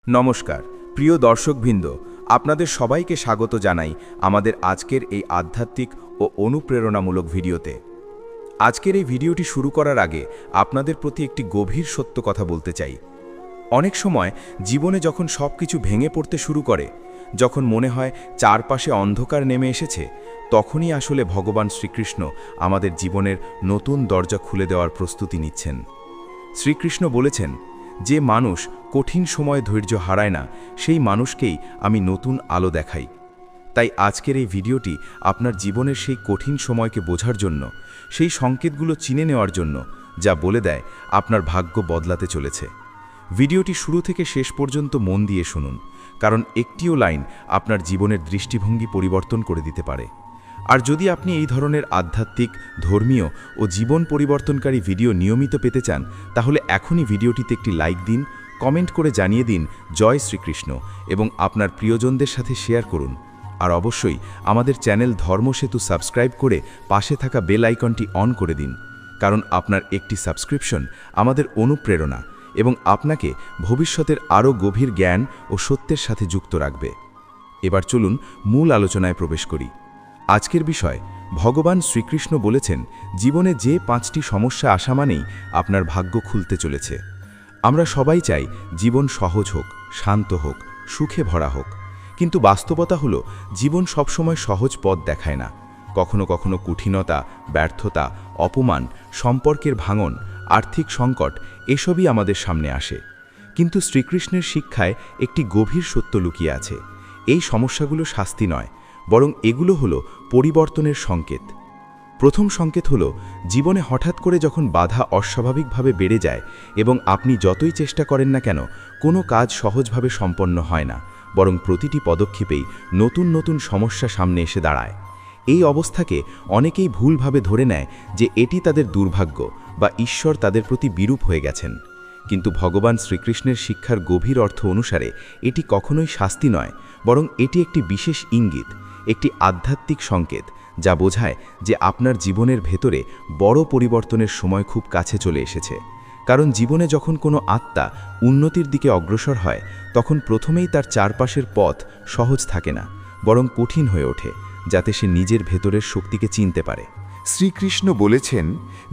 নমস্কার প্রিয় দর্শকবৃন্দ, আপনাদের সবাইকে স্বাগত জানাই আমাদের আজকের এই আধ্যাত্মিক ও অনুপ্রেরণামূলক ভিডিওতে। আজকের এই ভিডিওটি শুরু করার আগে আপনাদের প্রতি একটি গভীর সত্য কথা বলতে চাই। অনেক সময় জীবনে যখন সবকিছু ভেঙে পড়তে শুরু করে, যখন মনে হয় চারপাশে অন্ধকার নেমে এসেছে, তখনই আসলে ভগবান শ্রীকৃষ্ণ আমাদের জীবনের নতুন দরজা খুলে দেওয়ার প্রস্তুতি নিচ্ছেন। শ্রীকৃষ্ণ বলেছেন, যে মানুষ কঠিন সময়ে ধৈর্য হারায় না, সেই মানুষকেই আমি নতুন আলো দেখাই। তাই আজকের এই ভিডিওটি আপনার জীবনের সেই কঠিন সময়কে বোঝার জন্য, সেই সংকেতগুলো চিনে নেওয়ার জন্য, যা বলে দেয় আপনার ভাগ্য বদলাতে চলেছে। ভিডিওটি শুরু থেকে শেষ পর্যন্ত মন দিয়ে শুনুন, কারণ একটিও লাইন আপনার জীবনের দৃষ্টিভঙ্গি পরিবর্তন করে দিতে পারে। আর যদি আপনি এই ধরনের আধ্যাত্মিক, ধর্মীয় ও জীবন পরিবর্তনকারী ভিডিও নিয়মিত পেতে চান, তাহলে এখনই ভিডিওটিতে একটি লাইক দিন, কমেন্ট করে জানিয়ে দিন জয় শ্রীকৃষ্ণ এবং আপনার প্রিয়জনদের সাথে শেয়ার করুন। আর অবশ্যই আমাদের চ্যানেল ধর্মসেতু সাবস্ক্রাইব করে পাশে থাকা বেল আইকনটি অন করে দিন, কারণ আপনার একটি সাবস্ক্রিপশন আমাদের অনুপ্রেরণা এবং আপনাকে ভবিষ্যতের আরও গভীর জ্ঞান ও সত্যের সাথে যুক্ত রাখবে। এবার চলুন মূল আলোচনায় প্রবেশ করি। আজকের বিষয়, ভগবান শ্রীকৃষ্ণ বলেছেন, জীবনে যে 5টি সমস্যা আসা মানেই আপনার ভাগ্য খুলতে চলেছে। আমরা সবাই চাই জীবন সহজ হোক, শান্ত হোক, সুখে ভরা হোক, কিন্তু বাস্তবতা হলো জীবন সবসময় সহজ পথ দেখায় না। কখনো কখনো কঠিনতা, ব্যর্থতা, অপমান, সম্পর্কের ভাঙন, আর্থিক সংকট এসবই আমাদের সামনে আসে। কিন্তু শ্রীকৃষ্ণের শিক্ষায় একটি গভীর সত্য লুকিয়ে আছে। এই সমস্যাগুলো শাস্তি নয়, বরং এগুলো হলো পরিবর্তনের সংকেত। প্রথম সংকেত হলো, জীবনে হঠাৎ করে যখন বাধা অস্বাভাবিকভাবে বেড়ে যায় এবং আপনি যতই চেষ্টা করেন না কেন, কোনো কাজ সহজভাবে সম্পন্ন হয় না, বরং প্রতিটি পদক্ষেপেই নতুন নতুন সমস্যা সামনে এসে দাঁড়ায়। এই অবস্থাকে অনেকেই ভুলভাবে ধরে নেয় যে এটি তাদের দুর্ভাগ্য বা ঈশ্বর তাদের প্রতি বিরূপ হয়ে গেছেন। কিন্তু ভগবান শ্রীকৃষ্ণের শিক্ষার গভীর অর্থ অনুসারে এটি কখনোই শাস্তি নয়, বরং এটি একটি বিশেষ ইঙ্গিত, একটি আধ্যাত্মিক সংকেত, যা বোঝায় যে আপনার জীবনের ভেতরে বড় পরিবর্তনের সময় খুব কাছে চলে এসেছে। কারণ জীবনে যখন কোনো আত্মা উন্নতির দিকে অগ্রসর হয়, তখন প্রথমেই তার চারপাশের পথ সহজ থাকে না, বরং কঠিন হয়ে ওঠে, যাতে সে নিজের ভেতরের শক্তিকে চিনতে পারে। শ্রীকৃষ্ণ বলেছেন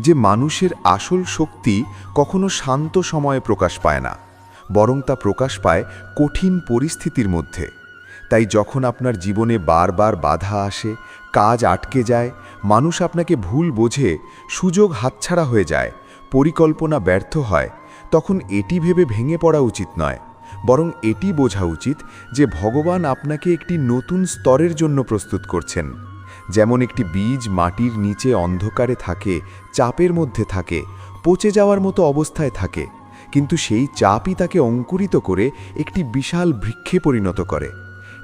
যে মানুষের আসল শক্তি কখনো শান্ত সময়ে প্রকাশ পায় না, বরং তা প্রকাশ পায় কঠিন পরিস্থিতির মধ্যে। তাই যখন আপনার জীবনে বারবার বাধা আসে, কাজ আটকে যায়, মানুষ আপনাকে ভুল বোঝে, সুযোগ হাতছাড়া হয়ে যায়, পরিকল্পনা ব্যর্থ হয়, তখন এটি ভেবে ভেঙে পড়া উচিত নয়, বরং এটি বোঝা উচিত যে ভগবান আপনাকে একটি নতুন স্তরের জন্য প্রস্তুত করছেন। যেমন একটি বীজ মাটির নিচে অন্ধকারে থাকে, চাপের মধ্যে থাকে, পচে যাওয়ার মতো অবস্থায় থাকে, কিন্তু সেই চাপই তাকে অঙ্কুরিত করে একটি বিশাল বৃক্ষে পরিণত করে।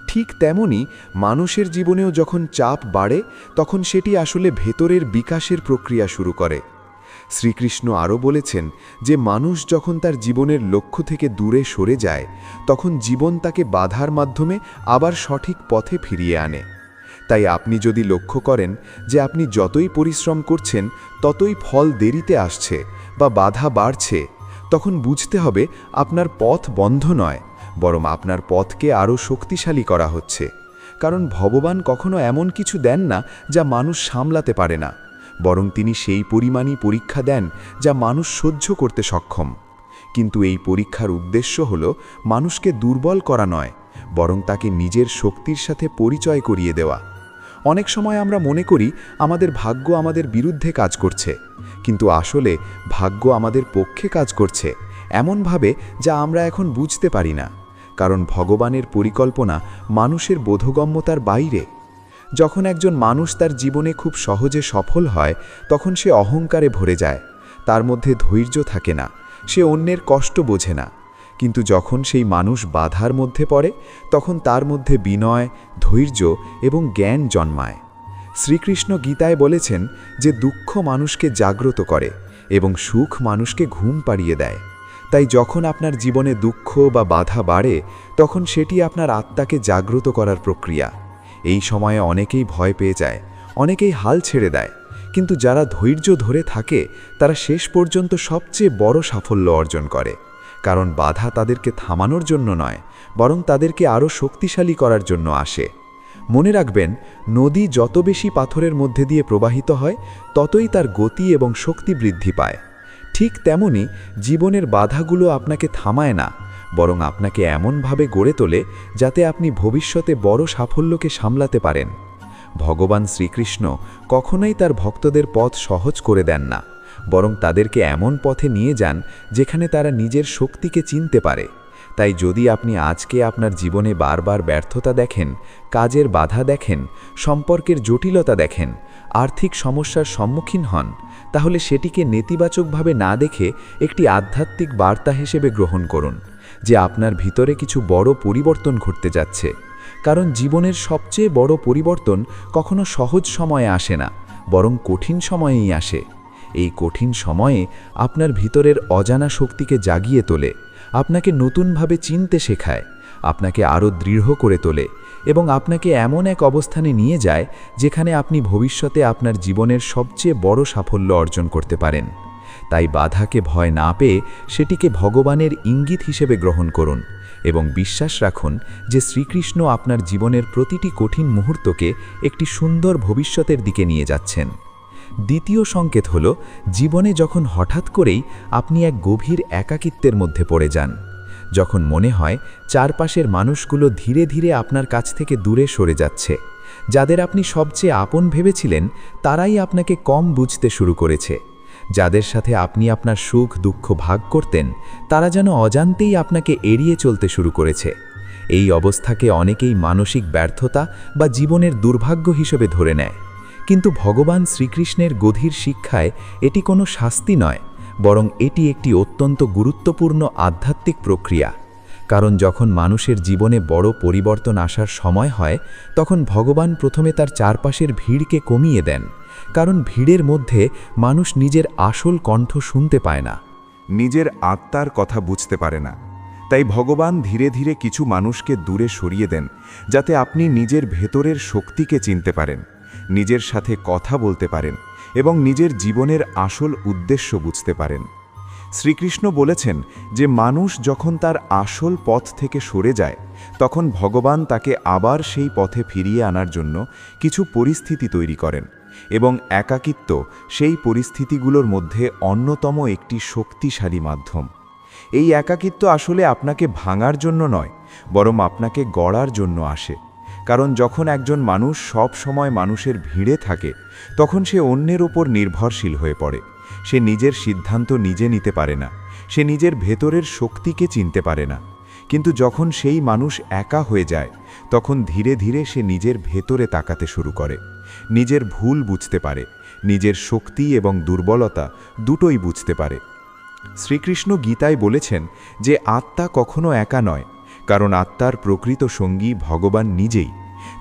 ঠিক তেমনি মানুষের জীবনেও যখন চাপ বাড়ে, তখন সেটি আসলে ভেতরের বিকাশের প্রক্রিয়া শুরু করে। শ্রীকৃষ্ণ আরও বলেছেন যে মানুষ যখন তার জীবনের লক্ষ্য থেকে দূরে সরে যায়, তখন জীবন তাকে বাধার মাধ্যমে আবার সঠিক পথে ফিরিয়ে আনে। তাই আপনি যদি লক্ষ্য করেন যে আপনি যতই পরিশ্রম করছেন ততই ফল দেরিতে আসছে বা বাধা বাড়ছে, তখন বুঝতে হবে আপনার পথ বন্ধ নয়, বরং আপনার পথকে আরও শক্তিশালী করা হচ্ছে। কারণ ভগবান কখনো এমন কিছু দেন না যা মানুষ সামলাতে পারে না, বরং তিনি সেই পরিমাণই পরীক্ষা দেন যা মানুষ সহ্য করতে সক্ষম। কিন্তু এই পরীক্ষার উদ্দেশ্য হল মানুষকে দুর্বল করা নয়, বরং তাকে নিজের শক্তির সাথে পরিচয় করিয়ে দেওয়া। অনেক সময় আমরা মনে করি আমাদের ভাগ্য আমাদের বিরুদ্ধে কাজ করছে, কিন্তু আসলে ভাগ্য আমাদের পক্ষে কাজ করছে এমনভাবে যা আমরা এখন বুঝতে পারি না। কারণ ভগবানের পরিকল্পনা মানুষের বোধগম্যতার বাইরে। যখন একজন মানুষ তার জীবনে খুব সহজে সফল হয়, তখন সে অহংকারে ভরে যায়, তার মধ্যে ধৈর্য থাকে না, সে অন্যের কষ্ট বোঝে না। কিন্তু যখন সেই মানুষ বাধার মধ্যে পড়ে, তখন তার মধ্যে বিনয়, ধৈর্য এবং জ্ঞান জন্মায়। শ্রীকৃষ্ণ গীতায় বলেছেন যে দুঃখ মানুষকে জাগ্রত করে এবং সুখ মানুষকে ঘুম পাড়িয়ে দেয়। তাই যখন আপনার জীবনে দুঃখ বা বাধা বাড়ে, তখন সেটি আপনার আত্মাকে জাগ্রত করার প্রক্রিয়া। এই সময়ে অনেকেই ভয় পেয়ে যায়, অনেকেই হাল ছেড়ে দেয়, কিন্তু যারা ধৈর্য ধরে থাকে তারা শেষ পর্যন্ত সবচেয়ে বড় সাফল্য অর্জন করে। কারণ বাধা তাদেরকে থামানোর জন্য নয়, বরং তাদেরকে আরও শক্তিশালী করার জন্য আসে। মনে রাখবেন, নদী যত বেশি পাথরের মধ্যে দিয়ে প্রবাহিত হয়, ততই তার গতি এবং শক্তি বৃদ্ধি পায়। ঠিক তেমনি জীবনের বাধাগুলো আপনাকে থামায় না, বরং আপনাকে এমনভাবে গড়ে তোলে যাতে আপনি ভবিষ্যতে বড় সাফল্যকে সামলাতে পারেন। ভগবান শ্রীকৃষ্ণ কখনোই তার ভক্তদের পথ সহজ করে দেন না, বরং তাদেরকে এমন পথে নিয়ে যান যেখানে তারা নিজের শক্তিকে চিনতে পারে। তাই যদি আপনি আজকে আপনার জীবনে বারবার ব্যর্থতা দেখেন, কাজের বাধা দেখেন, সম্পর্কের জটিলতা দেখেন, আর্থিক সমস্যার সম্মুখীন হন, তাহলে সেটিকে নেতিবাচকভাবে না দেখে একটি আধ্যাত্মিক বার্তা হিসেবে গ্রহণ করুন যে আপনার ভিতরে কিছু বড় পরিবর্তন ঘটতে যাচ্ছে। কারণ জীবনের সবচেয়ে বড় পরিবর্তন কখনো সহজ সময়ে আসে না, বরং কঠিন সময়েই আসে। এই কঠিন সময়ে আপনার ভিতরের অজানা শক্তিকে জাগিয়ে তোলে, আপনাকে নতুনভাবে চিনতে শেখায়, আপনাকে আরও দৃঢ় করে তোলে এবং আপনাকে এমন এক অবস্থানে নিয়ে যায় যেখানে আপনি ভবিষ্যতে আপনার জীবনের সবচেয়ে বড় সাফল্য অর্জন করতে পারেন। তাই বাধাকে ভয় না পেয়ে সেটিকে ভগবানের ইঙ্গিত হিসেবে গ্রহণ করুন এবং বিশ্বাস রাখুন যে শ্রীকৃষ্ণ আপনার জীবনের প্রতিটি কঠিন মুহূর্তকে একটি সুন্দর ভবিষ্যতের দিকে নিয়ে যাচ্ছেন। দ্বিতীয় সংকেত হল, জীবনে যখন হঠাৎ করেই আপনি এক গভীর একাকিত্বের মধ্যে পড়ে যান, যখন মনে হয় চারপাশের মানুষগুলো ধীরে ধীরে আপনার কাছ থেকে দূরে সরে যাচ্ছে, যাদের আপনি সবচেয়ে আপন ভেবেছিলেন তারাই আপনাকে কম বুঝতে শুরু করেছে, যাদের সাথে আপনি আপনার সুখ দুঃখ ভাগ করতেন তারা যেন অজান্তেই আপনাকে এড়িয়ে চলতে শুরু করেছে। এই অবস্থাকে অনেকেই মানসিক ব্যর্থতা বা জীবনের দুর্ভাগ্য হিসেবে ধরে নেয়, কিন্তু ভগবান শ্রীকৃষ্ণের গভীর শিক্ষায় এটি কোনো শাস্তি নয়, বরং এটি একটি অত্যন্ত গুরুত্বপূর্ণ আধ্যাত্মিক প্রক্রিয়া। কারণ যখন মানুষের জীবনে বড় পরিবর্তন আসার সময় হয়, তখন ভগবান প্রথমে তার চারপাশের ভিড়কে কমিয়ে দেন, কারণ ভিড়ের মধ্যে মানুষ নিজের আসল কণ্ঠ শুনতে পায় না, নিজের আত্মার কথা বুঝতে পারে না। তাই ভগবান ধীরে ধীরে কিছু মানুষকে দূরে সরিয়ে দেন, যাতে আপনি নিজের ভেতরের শক্তিকে চিনতে পারেন, নিজের সাথে কথা বলতে পারেন এবং নিজের জীবনের আসল উদ্দেশ্য বুঝতে পারেন। শ্রীকৃষ্ণ বলেছেন যে মানুষ যখন তার আসল পথ থেকে সরে যায়, তখন ভগবান তাকে আবার সেই পথে ফিরিয়ে আনার জন্য কিছু পরিস্থিতি তৈরি করেন এবং একাকিত্ব সেই পরিস্থিতিগুলোর মধ্যে অন্যতম একটি শক্তিশালী মাধ্যম। এই একাকিত্ব আসলে আপনাকে ভাঙার জন্য নয়, বরং আপনাকে গড়ার জন্য আসে। কারণ যখন একজন মানুষ সব সময় মানুষের ভিড়ে থাকে, তখন সে অন্যের ওপর নির্ভরশীল হয়ে পড়ে। সে নিজের সিদ্ধান্ত নিজে নিতে পারে না, সে নিজের ভেতরের শক্তিকে চিনতে পারে না। কিন্তু যখন সেই মানুষ একা হয়ে যায়, তখন ধীরে ধীরে সে নিজের ভেতরে তাকাতে শুরু করে, নিজের ভুল বুঝতে পারে, নিজের শক্তি এবং দুর্বলতা দুটোই বুঝতে পারে। শ্রীকৃষ্ণ গীতায় বলেছেন যে আত্মা কখনো একা নয়, কারণ আত্মার প্রকৃত সঙ্গী ভগবান নিজেই।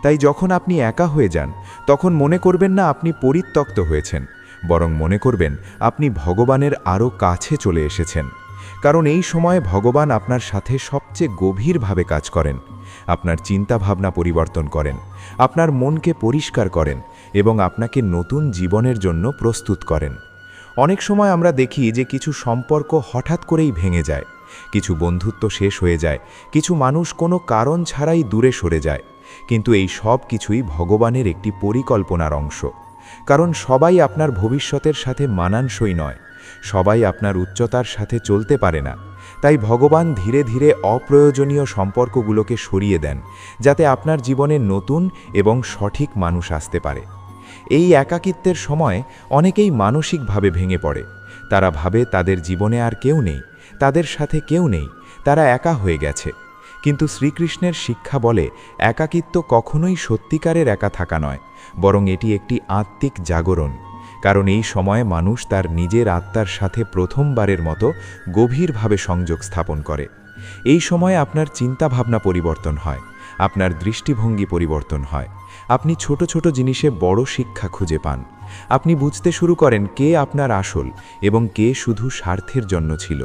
তাই যখন আপনি একা হয়ে যান, তখন মনে করবেন না আপনি পরিত্যক্ত হয়েছেন, বরং মনে করবেন আপনি ভগবানের আরও কাছে চলে এসেছেন। কারণ এই সময়ে ভগবান আপনার সাথে সবচেয়ে গভীরভাবে কাজ করেন, আপনার চিন্তাভাবনা পরিবর্তন করেন, আপনার মনকে পরিষ্কার করেন এবং আপনাকে নতুন জীবনের জন্য প্রস্তুত করেন। অনেক সময় আমরা দেখি যে কিছু সম্পর্ক হঠাৎ করেই ভেঙে যায়, কিছু বন্ধুত্ব শেষ হয়ে যায়, কিছু মানুষ কোনো কারণ ছাড়াই দূরে সরে যায়। কিন্তু এই সব কিছুই ভগবানের একটি পরিকল্পনার অংশ। কারণ সবাই আপনার ভবিষ্যতের সাথে মানানসই নয়, সবাই আপনার উচ্চতার সাথে চলতে পারে না। তাই ভগবান ধীরে ধীরে অপ্রয়োজনীয় সম্পর্কগুলোকে সরিয়ে দেন, যাতে আপনার জীবনে নতুন এবং সঠিক মানুষ আসতে পারে। এই একাকিত্বের সময় অনেকেই মানসিকভাবে ভেঙে পড়ে। তারা ভাবে তাদের জীবনে আর কেউ নেই, তাদের সাথে কেউ নেই, তারা একা হয়ে গেছে। কিন্তু শ্রীকৃষ্ণের শিক্ষা বলে একাকিত্ব কখনোই সত্যিকারের একা থাকা নয়, বরং এটি একটি আত্মিক জাগরণ। কারণ এই সময়ে মানুষ তার নিজের আত্মার সাথে প্রথমবারের মতো গভীরভাবে সংযোগ স্থাপন করে। এই সময়ে আপনার চিন্তাভাবনা পরিবর্তন হয়, আপনার দৃষ্টিভঙ্গি পরিবর্তন হয়, আপনি ছোট ছোট জিনিসে বড় শিক্ষা খুঁজে পান। আপনি বুঝতে শুরু করেন কে আপনার আসল এবং কে শুধু স্বার্থের জন্য ছিল।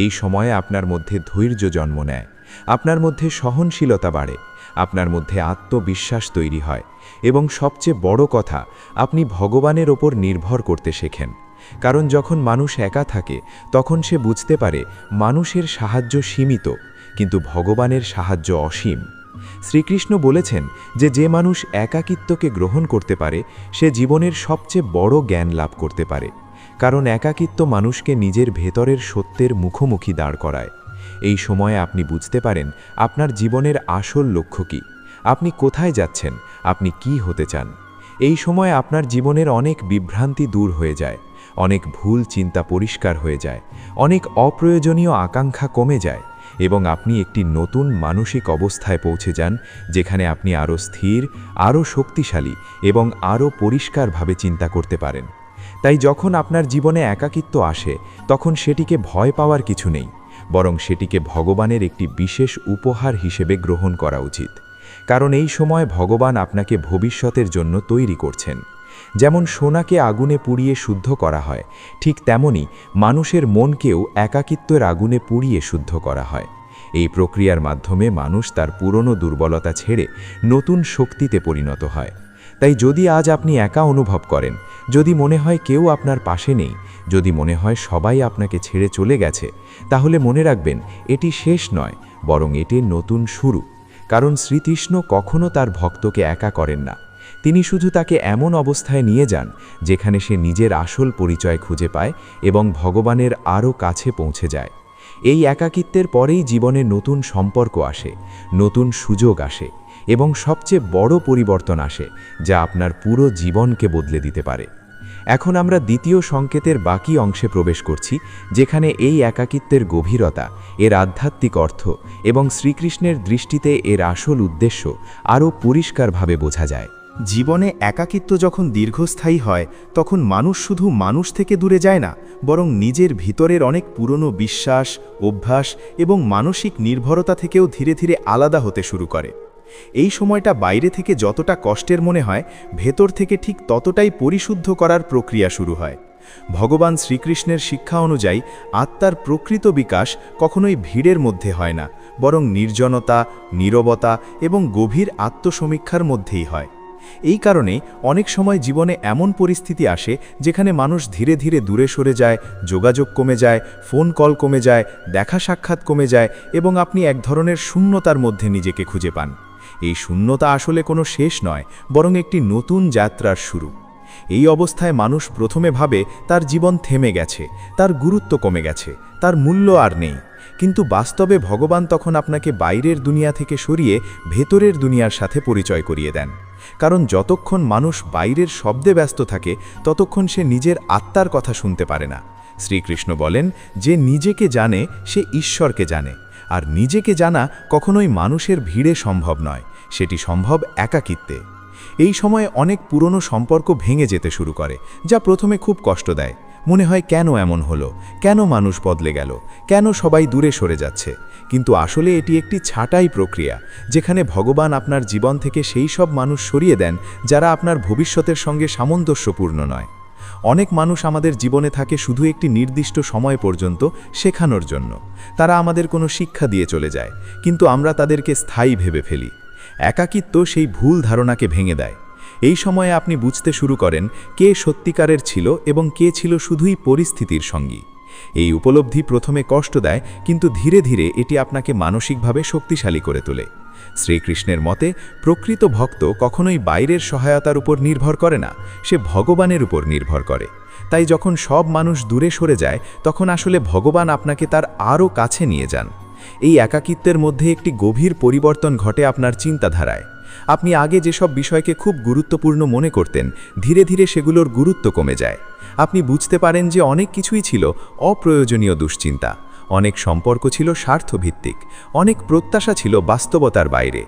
এই সময়ে আপনার মধ্যে ধৈর্য জন্ম নেয়, আপনার মধ্যে সহনশীলতা বাড়ে, আপনার মধ্যে আত্মবিশ্বাস তৈরি হয় এবং সবচেয়ে বড় কথা, আপনি ভগবানের ওপর নির্ভর করতে শেখেন। কারণ যখন মানুষ একা থাকে তখন সে বুঝতে পারে মানুষের সাহায্য সীমিত, কিন্তু ভগবানের সাহায্য অসীম। শ্রীকৃষ্ণ বলেছেন যে মানুষ একাকিত্বকে গ্রহণ করতে পারে সে জীবনের সবচেয়ে বড় জ্ঞান লাভ করতে পারে, কারণ একাকিত্ব মানুষকে নিজের ভেতরের সত্যের মুখোমুখি দাঁড় করায়। এই সময়ে আপনি বুঝতে পারেন আপনার জীবনের আসল লক্ষ্য কী, আপনি কোথায় যাচ্ছেন, আপনি কি হতে চান। এই সময় আপনার জীবনের অনেক বিভ্রান্তি দূর হয়ে যায়, অনেক ভুল চিন্তা পরিষ্কার হয়ে যায়, অনেক অপ্রয়োজনীয় আকাঙ্ক্ষা কমে যায় এবং আপনি একটি নতুন মানসিক অবস্থায় পৌঁছে যান, যেখানে আপনি আরও স্থির, আরও শক্তিশালী এবং আরও পরিষ্কারভাবে চিন্তা করতে পারেন। তাই যখন আপনার জীবনে একাকিত্ব আসে তখন সেটিকে ভয় পাওয়ার কিছু নেই, বরং সেটিকে ভগবানের একটি বিশেষ উপহার হিসেবে গ্রহণ করা উচিত। কারণ এই সময় ভগবান আপনাকে ভবিষ্যতের জন্য তৈরি করছেন। যেমন সোনাকে আগুনে পুড়িয়ে শুদ্ধ করা হয়, ঠিক তেমনি মানুষের মনকেও একাকিত্বের আগুনে পুড়িয়ে শুদ্ধ করা হয়। এই প্রক্রিয়ার মাধ্যমে মানুষ তার পুরনো দুর্বলতা ছেড়ে নতুন শক্তিতে পরিণত হয়। তাই যদি আজ আপনি একা অনুভব করেন, যদি মনে হয় কেউ আপনার পাশে নেই, যদি মনে হয় সবাই আপনাকে ছেড়ে চলে গেছে, তাহলে মনে রাখবেন এটি শেষ নয়, বরং এটি নতুন শুরু। কারণ শ্রীকৃষ্ণ কখনো তার ভক্তকে একা করেন না, তিনি শুধু তাকে এমন অবস্থায় নিয়ে যান যেখানে সে নিজের আসল পরিচয় খুঁজে পায় এবং ভগবানের আরও কাছে পৌঁছে যায়। এই একাকিত্বের পরেই জীবনে নতুন সম্পর্ক আসে, নতুন সুযোগ আসে এবং সবচেয়ে বড় পরিবর্তন আসে, যা আপনার পুরো জীবনকে বদলে দিতে পারে। এখন আমরা দ্বিতীয় সংকেতের বাকি অংশে প্রবেশ করছি, যেখানে এই একাকিত্বের গভীরতা, এর আধ্যাত্মিক অর্থ এবং শ্রীকৃষ্ণের দৃষ্টিতে এর আসল উদ্দেশ্য আরও পরিষ্কারভাবে বোঝা যায়। জীবনে একাকিত্ব যখন দীর্ঘস্থায়ী হয় তখন মানুষ শুধু মানুষ থেকে দূরে যায় না, বরং নিজের ভিতরের অনেক পুরনো বিশ্বাস, অভ্যাস এবং মানসিক নির্ভরতা থেকেও ধীরে ধীরে আলাদা হতে শুরু করে। এই সময়টা বাইরে থেকে যতটা কষ্টের মনে হয়, ভেতর থেকে ঠিক ততটাই পরিশুদ্ধ করার প্রক্রিয়া শুরু হয়। ভগবান শ্রীকৃষ্ণের শিক্ষা অনুযায়ী আত্মার প্রকৃত বিকাশ কখনোই ভিড়ের মধ্যে হয় না, বরং নির্জনতা, নীরবতা এবং গভীর আত্মসমীক্ষার মধ্যেই হয়। এই কারণে অনেক সময় জীবনে এমন পরিস্থিতি আসে যেখানে মানুষ ধীরে ধীরে দূরে সরে যায়, যোগাযোগ কমে যায়, ফোন কল কমে যায়, দেখা সাক্ষাৎ কমে যায় এবং আপনি এক ধরনের শূন্যতার মধ্যে নিজেকে খুঁজে পান। এই শূন্যতা আসলে কোনো শেষ নয়, বরং একটি নতুন যাত্রার শুরু। এই অবস্থায় মানুষ প্রথমে ভাবে তার জীবন থেমে গেছে, তার গুরুত্ব কমে গেছে, তার মূল্য আর নেই। কিন্তু বাস্তবে ভগবান তখন আপনাকে বাইরের দুনিয়া থেকে সরিয়ে ভেতরের দুনিয়ার সাথে পরিচয় করিয়ে দেন। কারণ যতক্ষণ মানুষ বাইরের শব্দে ব্যস্ত থাকে ততক্ষণ সে নিজের আত্মার কথা শুনতে পারে না। শ্রীকৃষ্ণ বলেন, যে নিজেকে জানে সে ঈশ্বরকে জানে, আর নিজেকে জানা কখনোই মানুষের ভিড়ে সম্ভব নয়, সেটি সম্ভব একাকিত্বে। এই সময়ে অনেক পুরনো সম্পর্ক ভেঙে যেতে শুরু করে, যা প্রথমে খুব কষ্ট দেয়। মনে হয় কেন এমন হলো, কেন মানুষ বদলে গেল, কেন সবাই দূরে সরে যাচ্ছে। কিন্তু আসলে এটি একটি ছাঁটাই প্রক্রিয়া, যেখানে ভগবান আপনার জীবন থেকে সেই সব মানুষ সরিয়ে দেন যারা আপনার ভবিষ্যতের সঙ্গে সামঞ্জস্যপূর্ণ নয়। অনেক মানুষ আমাদের জীবনে থাকে শুধু একটি নির্দিষ্ট সময় পর্যন্ত শেখানোর জন্য। তারা আমাদের কোনো শিক্ষা দিয়ে চলে যায়, কিন্তু আমরা তাদেরকে স্থায়ী ভেবে ফেলি। একাকিত্ব সেই ভুল ধারণাকে ভেঙে দেয়। এই সময়ে আপনি বুঝতে শুরু করেন কে সত্যিকারের ছিল এবং কে ছিল শুধুই পরিস্থিতির সঙ্গী। এই উপলব্ধি প্রথমে কষ্ট দেয়, কিন্তু ধীরে ধীরে এটি আপনাকে মানসিকভাবে শক্তিশালী করে তোলে। শ্রীকৃষ্ণের মতে প্রকৃত ভক্ত কখনোই বাইরের সহায়তার উপর নির্ভর করে না, সে ভগবানের উপর নির্ভর করে। তাই যখন সব মানুষ দূরে সরে যায় তখন আসলে ভগবান আপনাকে তার আরও কাছে নিয়ে যান। এই একাকিত্বের মধ্যে একটি গভীর পরিবর্তন ঘটে আপনার চিন্তাধারায়। আপনি আগে যেসব বিষয়কে খুব গুরুত্বপূর্ণ মনে করতেন, ধীরে ধীরে সেগুলোর গুরুত্ব কমে যায়। আপনি বুঝতে পারেন যে অনেক কিছুই ছিল অপ্রয়োজনীয় দুশ্চিন্তা, অনেক সম্পর্ক ছিল স্বার্থভিত্তিক, অনেক প্রত্যাশা ছিল বাস্তবতার বাইরে।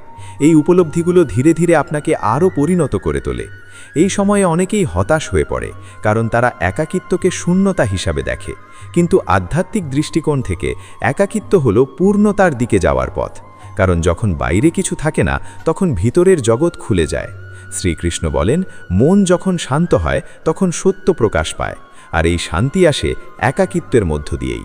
এই উপলব্ধিগুলো ধীরে ধীরে আপনাকে আরও পরিণত করে তোলে। এই সময়ে অনেকেই হতাশ হয়ে পড়ে, কারণ তারা একাকিত্বকে শূন্যতা হিসাবে দেখে। কিন্তু আধ্যাত্মিক দৃষ্টিকোণ থেকে একাকিত্ব হলো পূর্ণতার দিকে যাওয়ার পথ। কারণ যখন বাইরে কিছু থাকে না তখন ভিতরের জগৎ খুলে যায়। শ্রীকৃষ্ণ বলেন, মন যখন শান্ত হয় তখন সত্য প্রকাশ পায়, আর এই শান্তি আসে একাকিত্বের মধ্য দিয়েই।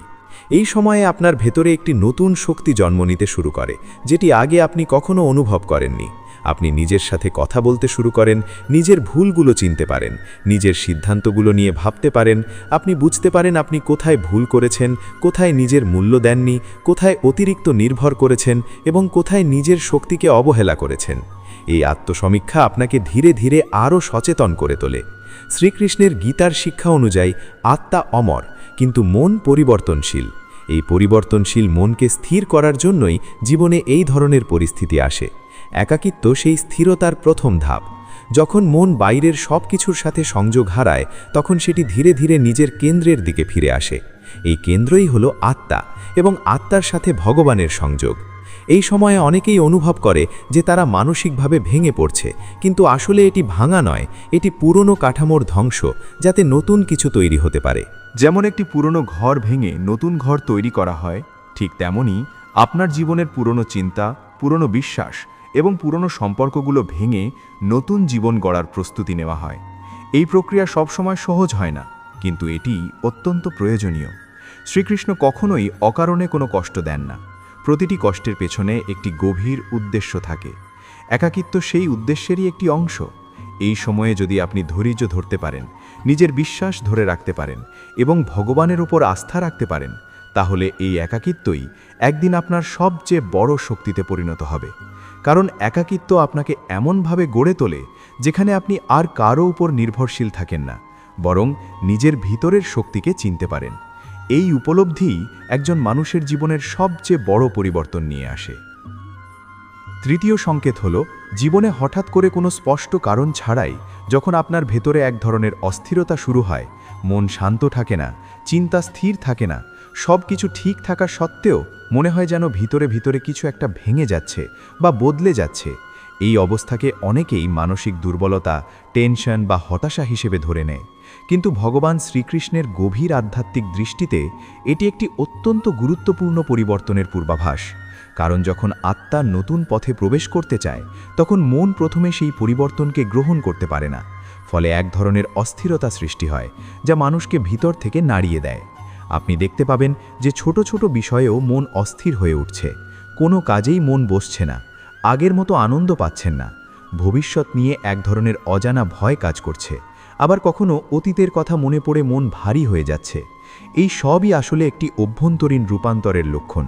এই সময়ে আপনার ভেতরে একটি নতুন শক্তি জন্ম নিতে শুরু করে, যেটি আগে আপনি কখনো অনুভব করেননি। আপনি নিজের সাথে কথা বলতে শুরু করেন, নিজের ভুলগুলো চিনতে পারেন, নিজের সিদ্ধান্তগুলো নিয়ে ভাবতে পারেন, আপনি বুঝতে পারেন আপনি কোথায় ভুল করেছেন, কোথায় নিজের মূল্য দেননি, কোথায় অতিরিক্ত নির্ভর করেছেন এবং কোথায় নিজের শক্তিকে অবহেলা করেছেন। এই আত্মসমীক্ষা আপনাকে ধীরে ধীরে আরও সচেতন করে তোলে। শ্রীকৃষ্ণের গীতার শিক্ষা অনুযায়ী আত্মা অমর, কিন্তু মন পরিবর্তনশীল। এই পরিবর্তনশীল মনকে স্থির করার জন্যই জীবনে এই ধরনের পরিস্থিতি আসে। একাকিত্ব সেই স্থিরতার প্রথম ধাপ। যখন মন বাইরের সব কিছুর সাথে সংযোগ হারায়, তখন সেটি ধীরে ধীরে নিজের কেন্দ্রের দিকে ফিরে আসে। এই কেন্দ্রই হলো আত্মা এবং আত্মার সাথে ভগবানের সংযোগ। এই সময়ে অনেকেই অনুভব করে যে তারা মানসিকভাবে ভেঙে পড়ছে, কিন্তু আসলে এটি ভাঙা নয়, এটি পুরনো কাঠামোর ধ্বংস, যাতে নতুন কিছু তৈরি হতে পারে। যেমন একটি পুরনো ঘর ভেঙে নতুন ঘর তৈরি করা হয়, ঠিক তেমনি আপনার জীবনের পুরনো চিন্তা, পুরনো বিশ্বাস এবং পুরনো সম্পর্কগুলো ভেঙে নতুন জীবন গড়ার প্রস্তুতি নেওয়া হয়। এই প্রক্রিয়া সবসময় সহজ হয় না, কিন্তু এটি অত্যন্ত প্রয়োজনীয়। শ্রীকৃষ্ণ কখনোই অকারণে কোনো কষ্ট দেন না। প্রতিটি কষ্টের পেছনে একটি গভীর উদ্দেশ্য থাকে। একাকিত্ব সেই উদ্দেশ্যেরই একটি অংশ। এই সময়ে যদি আপনি ধৈর্য ধরতে পারেন, নিজের বিশ্বাস ধরে রাখতে পারেন এবং ভগবানের উপর আস্থা রাখতে পারেন, তাহলে এই একাকিত্বই একদিন আপনার সবচেয়ে বড় শক্তিতে পরিণত হবে। কারণ একাকিত্ব আপনাকে এমনভাবে গড়ে তোলে যেখানে আপনি আর কারো উপর নির্ভরশীল থাকেন না, বরং নিজের ভিতরের শক্তিকে চিনতে পারেন। এই উপলব্ধিই একজন মানুষের জীবনের সবচেয়ে বড় পরিবর্তন নিয়ে আসে। তৃতীয় সংকেত হল, জীবনে হঠাৎ করে কোনো স্পষ্ট কারণ ছাড়াই যখন আপনার ভেতরে এক ধরনের অস্থিরতা শুরু হয়, মন শান্ত থাকে না, চিন্তা স্থির থাকে না, সব কিছু ঠিক থাকা সত্ত্বেও মনে হয় যেন ভিতরে ভিতরে কিছু একটা ভেঙে যাচ্ছে বা বদলে যাচ্ছে। এই অবস্থাকে অনেকেই মানসিক দুর্বলতা, টেনশন বা হতাশা হিসেবে ধরে নেয়। কিন্তু ভগবান শ্রীকৃষ্ণের গভীর আধ্যাত্মিক দৃষ্টিতে এটি একটি অত্যন্ত গুরুত্বপূর্ণ পরিবর্তনের পূর্বাভাস। কারণ যখন আত্মা নতুন পথে প্রবেশ করতে চায়, তখন মন প্রথমে সেই পরিবর্তনকে গ্রহণ করতে পারে না। ফলে এক ধরনের অস্থিরতা সৃষ্টি হয়, যা মানুষকে ভিতর থেকে নাড়িয়ে দেয়। আপনি দেখতে পাবেন যে ছোট ছোট বিষয়েও মন অস্থির হয়ে উঠছে। কোনো কাজেই মন বসছে না, আগের মতো আনন্দ পাচ্ছেন না। ভবিষ্যৎ নিয়ে এক ধরনের অজানা ভয় কাজ করছে। আবার কখনো অতীতের কথা মনে পড়ে মন ভারী হয়ে যাচ্ছে। এই সবই আসলে একটি অভ্যন্তরীণ রূপান্তরের লক্ষণ।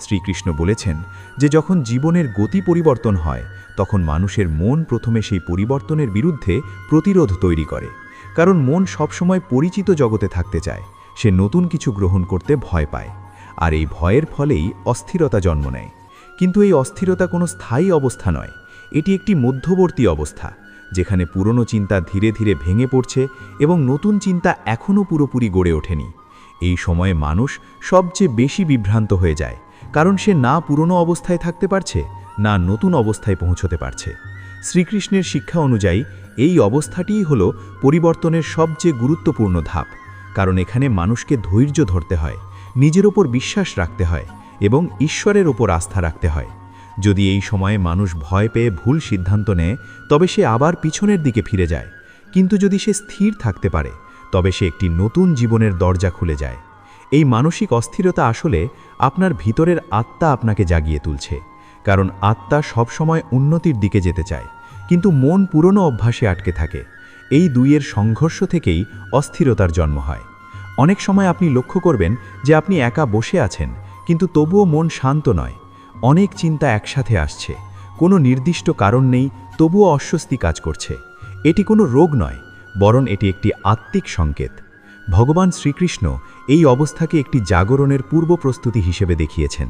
শ্রীকৃষ্ণ বলেছেন যে যখন জীবনের গতি পরিবর্তন হয়, তখন মানুষের মন প্রথমে সেই পরিবর্তনের বিরুদ্ধে প্রতিরোধ তৈরি করে। কারণ মন সবসময় পরিচিত জগতে থাকতে চায়, সে নতুন কিছু গ্রহণ করতে ভয় পায়। আর এই ভয়ের ফলেই অস্থিরতা জন্ম নেয়। কিন্তু এই অস্থিরতা কোনো স্থায়ী অবস্থা নয়, এটি একটি মধ্যবর্তী অবস্থা, যেখানে পুরনো চিন্তা ধীরে ধীরে ভেঙে পড়ছে এবং নতুন চিন্তা এখনও পুরোপুরি গড়ে ওঠেনি। এই সময়ে মানুষ সবচেয়ে বেশি বিভ্রান্ত হয়ে যায়, কারণ সে না পুরনো অবস্থায় থাকতে পারছে, না নতুন অবস্থায় পৌঁছতে পারছে। শ্রীকৃষ্ণের শিক্ষা অনুযায়ী এই অবস্থাটিই হল পরিবর্তনের সবচেয়ে গুরুত্বপূর্ণ ধাপ। কারণ এখানে মানুষকে ধৈর্য ধরতে হয়, নিজের ওপর বিশ্বাস রাখতে হয় এবং ঈশ্বরের ওপর আস্থা রাখতে হয়। যদি এই সময়ে মানুষ ভয় পেয়ে ভুল সিদ্ধান্ত নেয়, তবে সে আবার পিছনের দিকে ফিরে যায়। কিন্তু যদি সে স্থির থাকতে পারে, তবে সে একটি নতুন জীবনের দরজা খুলে যায়। এই মানসিক অস্থিরতা আসলে আপনার ভিতরের আত্মা আপনাকে জাগিয়ে তুলছে। কারণ আত্মা সবসময় উন্নতির দিকে যেতে চায়, কিন্তু মন পুরনো অভ্যাসে আটকে থাকে। এই দুইয়ের সংঘর্ষ থেকেই অস্থিরতার জন্ম হয়। অনেক সময় আপনি লক্ষ্য করবেন যে আপনি একা বসে আছেন, কিন্তু তবুও মন শান্ত নয়। অনেক চিন্তা একসাথে আসছে, কোনো নির্দিষ্ট কারণ নেই, তবুও অস্বস্তি কাজ করছে। এটি কোনো রোগ নয়, বরং এটি একটি আত্মিক সংকেত। ভগবান শ্রীকৃষ্ণ এই অবস্থাকে একটি জাগরণের পূর্ব প্রস্তুতি হিসেবে দেখিয়েছেন।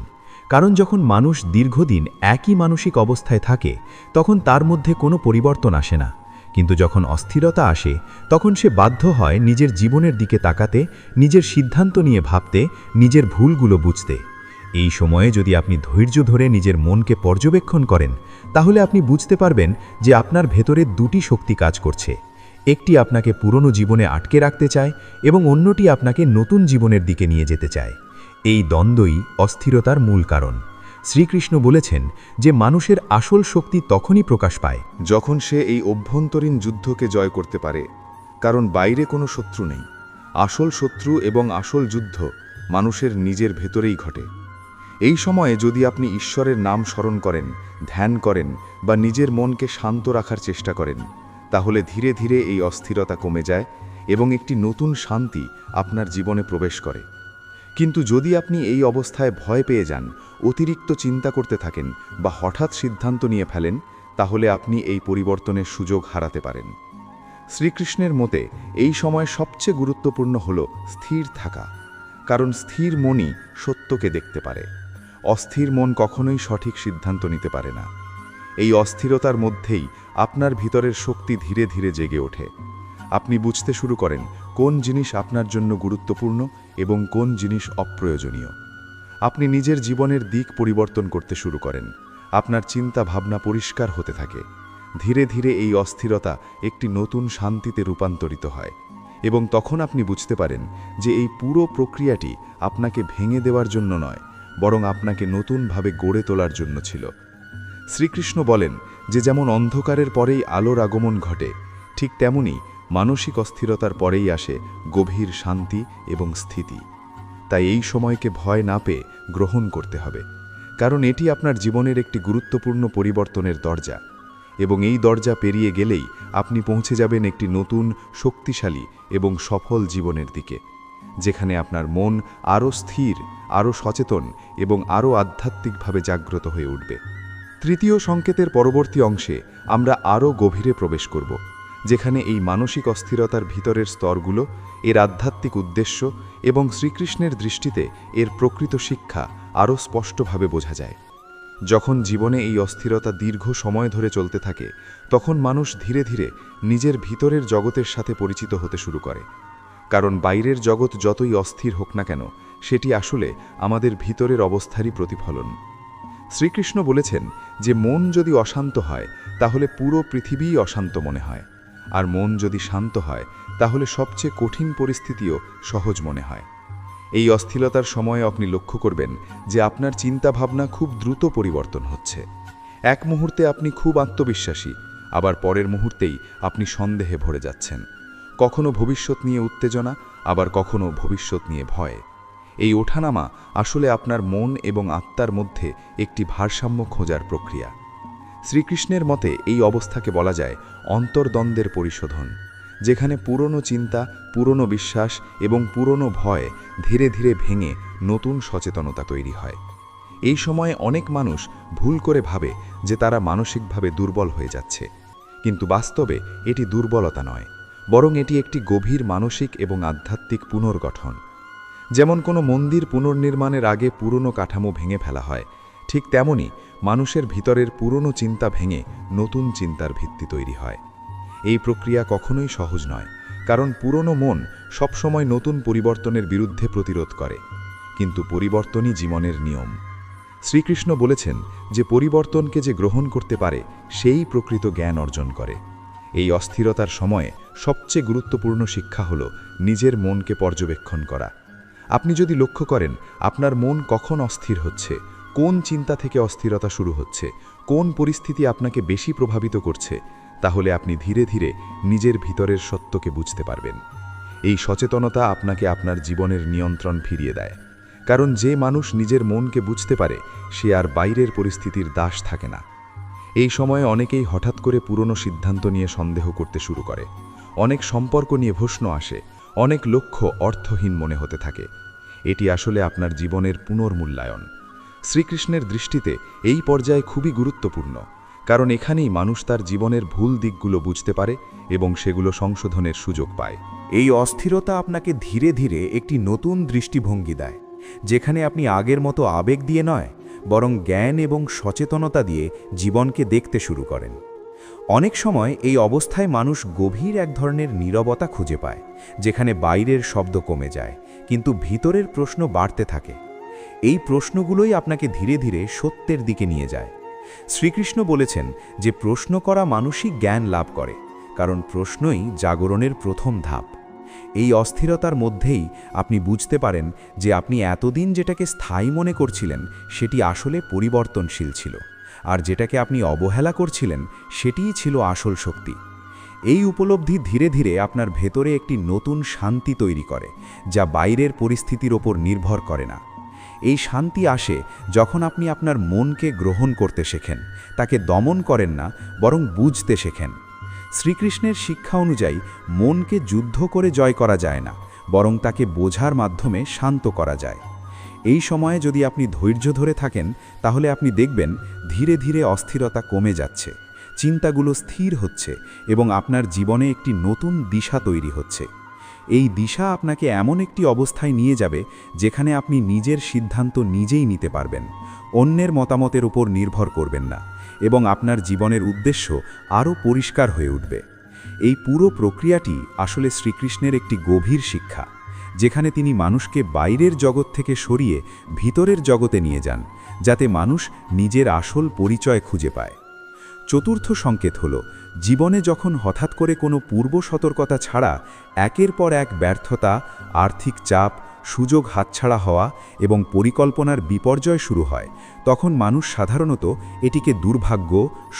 কারণ যখন মানুষ দীর্ঘদিন একই মানসিক অবস্থায় থাকে, তখন তার মধ্যে কোনো পরিবর্তন আসে না। কিন্তু যখন অস্থিরতা আসে, তখন সে বাধ্য হয় নিজের জীবনের দিকে তাকাতে, নিজের সিদ্ধান্ত নিয়ে ভাবতে, নিজের ভুলগুলো বুঝতে। এই সময়ে যদি আপনি ধৈর্য ধরে নিজের মনকে পর্যবেক্ষণ করেন, তাহলে আপনি বুঝতে পারবেন যে আপনার ভেতরে দুটি শক্তি কাজ করছে। একটি আপনাকে পুরনো জীবনে আটকে রাখতে চায় এবং অন্যটি আপনাকে নতুন জীবনের দিকে নিয়ে যেতে চায়। এই দ্বন্দ্বই অস্থিরতার মূল কারণ। শ্রীকৃষ্ণ বলেছেন যে মানুষের আসল শক্তি তখনই প্রকাশ পায় যখন সে এই অভ্যন্তরীণ যুদ্ধকে জয় করতে পারে। কারণ বাইরে কোনো শত্রু নেই, আসল শত্রু এবং আসল যুদ্ধ মানুষের নিজের ভেতরেই ঘটে। এই সময়ে যদি আপনি ঈশ্বরের নাম স্মরণ করেন, ধ্যান করেন বা নিজের মনকে শান্ত রাখার চেষ্টা করেন, তাহলে ধীরে ধীরে এই অস্থিরতা কমে যায় এবং একটি নতুন শান্তি আপনার জীবনে প্রবেশ করে। কিন্তু যদি আপনি এই অবস্থায় ভয় পেয়ে যান, অতিরিক্ত চিন্তা করতে থাকেন বা হঠাৎ সিদ্ধান্ত নিয়ে ফেলেন, তাহলে আপনি এই পরিবর্তনের সুযোগ হারাতে পারেন। শ্রীকৃষ্ণের মতে এই সময় সবচেয়ে গুরুত্বপূর্ণ হল স্থির থাকা, কারণ স্থির মনই সত্যকে দেখতে পারে। অস্থির মন কখনোই সঠিক সিদ্ধান্ত নিতে পারে না। এই অস্থিরতার মধ্যেই আপনার ভিতরের শক্তি ধীরে ধীরে জেগে ওঠে। আপনি বুঝতে শুরু করেন কোন জিনিস আপনার জন্য গুরুত্বপূর্ণ এবং কোন জিনিস অপ্রয়োজনীয়। আপনি নিজের জীবনের দিক পরিবর্তন করতে শুরু করেন। আপনার চিন্তা ভাবনা পরিষ্কার হতে থাকে। ধীরে ধীরে এই অস্থিরতা একটি নতুন শান্তিতে রূপান্তরিত হয় এবং তখন আপনি বুঝতে পারেন যে এই পুরো প্রক্রিয়াটি আপনাকে ভেঙে দেওয়ার জন্য নয়, বরং আপনাকে নতুনভাবে গড়ে তোলার জন্য ছিল। শ্রীকৃষ্ণ বলেন যে যেমন অন্ধকারের পরেই আলোর আগমন ঘটে, ঠিক তেমনি মানসিক অস্থিরতার পরেই আসে গভীর শান্তি এবং স্থিতি। তাই এই সময়কে ভয় না পেয়ে গ্রহণ করতে হবে, কারণ এটি আপনার জীবনের একটি গুরুত্বপূর্ণ পরিবর্তনের দরজা এবং এই দরজা পেরিয়ে গেলেই আপনি পৌঁছে যাবেন একটি নতুন, শক্তিশালী এবং সফল জীবনের দিকে, যেখানে আপনার মন আরও স্থির, আরও সচেতন এবং আরও আধ্যাত্মিকভাবে জাগ্রত হয়ে উঠবে। তৃতীয় সংকেতের পরবর্তী অংশে আমরা আরও গভীরে প্রবেশ করব, যেখানে এই মানসিক অস্থিরতার ভিতরের স্তরগুলো, এর আধ্যাত্মিক উদ্দেশ্য এবং শ্রীকৃষ্ণের দৃষ্টিতে এর প্রকৃত শিক্ষা আরও স্পষ্টভাবে বোঝা যায়। যখন জীবনে এই অস্থিরতা দীর্ঘ সময় ধরে চলতে থাকে, তখন মানুষ ধীরে ধীরে নিজের ভিতরের জগতের সাথে পরিচিত হতে শুরু করে। কারণ বাইরের জগৎ যতই অস্থির হোক না কেন, সেটি আসলে আমাদের ভিতরের অবস্থারই প্রতিফলন। শ্রীকৃষ্ণ বলেছেন যে মন যদি অশান্ত হয়, তাহলে পুরো পৃথিবীই অশান্ত মনে হয়, আর মন যদি শান্ত হয়, তাহলে সবচেয়ে কঠিন পরিস্থিতিও সহজ মনে হয়। এই অস্থিরতার সময়ে আপনি লক্ষ্য করবেন যে আপনার চিন্তাভাবনা খুব দ্রুত পরিবর্তন হচ্ছে। এক মুহূর্তে আপনি খুব আত্মবিশ্বাসী, আবার পরের মুহূর্তেই আপনি সন্দেহে ভরে যাচ্ছেন। কখনো ভবিষ্যৎ নিয়ে উত্তেজনা, আবার কখনো ভবিষ্যৎ নিয়ে ভয়। এই ওঠানামা আসলে আপনার মন এবং আত্মার মধ্যে একটি ভারসাম্য খোঁজার প্রক্রিয়া। শ্রীকৃষ্ণের মতে এই অবস্থাকে বলা যায় অন্তর্দ্বন্দ্বের পরিশোধন, যেখানে পুরনো চিন্তা, পুরনো বিশ্বাস এবং পুরনো ভয় ধীরে ধীরে ভেঙে নতুন সচেতনতা তৈরি হয়। এই সময়ে অনেক মানুষ ভুল করে ভাবে যে তারা মানসিকভাবে দুর্বল হয়ে যাচ্ছে, কিন্তু বাস্তবে এটি দুর্বলতা নয়, বরং এটি একটি গভীর মানসিক এবং আধ্যাত্মিক পুনর্গঠন। যেমন কোনো মন্দির পুনর্নির্মাণের আগে পুরনো কাঠামো ভেঙে ফেলা হয়, ঠিক তেমনি মানুষের ভিতরের পুরনো চিন্তা ভেঙে নতুন চিন্তার ভিত্তি তৈরি হয়। এই প্রক্রিয়া কখনোই সহজ নয়, কারণ পুরনো মন সবসময় নতুন পরিবর্তনের বিরুদ্ধে প্রতিরোধ করে, কিন্তু পরিবর্তনই জীবনের নিয়ম। শ্রীকৃষ্ণ বলেছেন যে পরিবর্তনকে যে গ্রহণ করতে পারে সেই প্রকৃত জ্ঞান অর্জন করে। এই অস্থিরতার সময়ে সবচেয়ে গুরুত্বপূর্ণ শিক্ষা হল নিজের মনকে পর্যবেক্ষণ করা। আপনি যদি লক্ষ্য করেন আপনার মন কখন অস্থির হচ্ছে, কোন চিন্তা থেকে অস্থিরতা শুরু হচ্ছে, কোন পরিস্থিতি আপনাকে বেশি প্রভাবিত করছে, তাহলে আপনি ধীরে ধীরে নিজের ভিতরের সত্যকে বুঝতে পারবেন। এই সচেতনতা আপনাকে আপনার জীবনের নিয়ন্ত্রণ ফিরিয়ে দেয়, কারণ যে মানুষ নিজের মনকে বুঝতে পারে সে আর বাইরের পরিস্থিতির দাস থাকে না। এই সময়ে অনেকেই হঠাৎ করে পুরনো সিদ্ধান্ত নিয়ে সন্দেহ করতে শুরু করে, অনেক সম্পর্ক নিয়ে প্রশ্ন আসে, অনেক লক্ষ্য অর্থহীন মনে হতে থাকে। এটি আসলে আপনার জীবনের পুনর্মূল্যায়ন। শ্রীকৃষ্ণের দৃষ্টিতে এই পর্যায়ে খুবই গুরুত্বপূর্ণ, কারণ এখানেই মানুষ তার জীবনের ভুল দিকগুলো বুঝতে পারে এবং সেগুলো সংশোধনের সুযোগ পায়। এই অস্থিরতা আপনাকে ধীরে ধীরে একটি নতুন দৃষ্টিভঙ্গি দেয়, যেখানে আপনি আগের মতো আবেগ দিয়ে নয়, বরং জ্ঞান এবং সচেতনতা দিয়ে জীবনকে দেখতে শুরু করেন। অনেক সময় এই অবস্থায় মানুষ গভীর এক ধরনের নীরবতা খুঁজে পায়, যেখানে বাইরের শব্দ কমে যায়, কিন্তু ভিতরের প্রশ্ন বাড়তে থাকে। এই প্রশ্নগুলোই আপনাকে ধীরে ধীরে সত্যের দিকে নিয়ে যায়। শ্রীকৃষ্ণ বলেছেন যে প্রশ্ন করা মানুষই জ্ঞান লাভ করে, কারণ প্রশ্নই জাগরণের প্রথম ধাপ। এই অস্থিরতার মধ্যেই আপনি বুঝতে পারেন যে আপনি এতদিন যেটাকে স্থায়ী মনে করছিলেন সেটি আসলে পরিবর্তনশীল ছিল, আর যেটাকে আপনি অবহেলা করছিলেন সেটিই ছিল আসল শক্তি। এই উপলব্ধি ধীরে ধীরে আপনার ভেতরে একটি নতুন শান্তি তৈরি করে, যা বাইরের পরিস্থিতির ওপর নির্ভর করে না। এই শান্তি আসে যখন আপনি আপনার মনকে গ্রহণ করতে শেখেন, তাকে দমন করেন না, বরং বুঝতে শেখেন। শ্রীকৃষ্ণের শিক্ষা অনুযায়ী মনকে যুদ্ধ করে জয় করা যায় না, বরং তাকে বোঝার মাধ্যমে শান্ত করা যায়। এই সময়ে যদি আপনি ধৈর্য ধরে থাকেন, তাহলে আপনি দেখবেন ধীরে ধীরে অস্থিরতা কমে যাচ্ছে, চিন্তাগুলো স্থির হচ্ছে এবং আপনার জীবনে একটি নতুন দিশা তৈরি হচ্ছে। এই দিশা আপনাকে এমন একটি অবস্থায় নিয়ে যাবে যেখানে আপনি নিজের সিদ্ধান্ত নিজেই নিতে পারবেন, অন্যের মতামতের উপর নির্ভর করবেন না, এবং আপনার জীবনের উদ্দেশ্য আরও পরিষ্কার হয়ে উঠবে। এই পুরো প্রক্রিয়াটি আসলে শ্রীকৃষ্ণের একটি গভীর শিক্ষা, যেখানে তিনি মানুষকে বাইরের জগৎ থেকে সরিয়ে ভিতরের জগতে নিয়ে যান, যাতে মানুষ নিজের আসল পরিচয় খুঁজে পায়। চতুর্থ সংকেত হল, জীবনে যখন হঠাৎ করে কোনো পূর্ব সতর্কতা ছাড়া একের পর এক ব্যর্থতা, আর্থিক চাপ, সুযোগ হাতছাড়া হওয়া এবং পরিকল্পনার বিপর্যয় শুরু হয়, তখন মানুষ সাধারণত এটিকে দুর্ভাগ্য,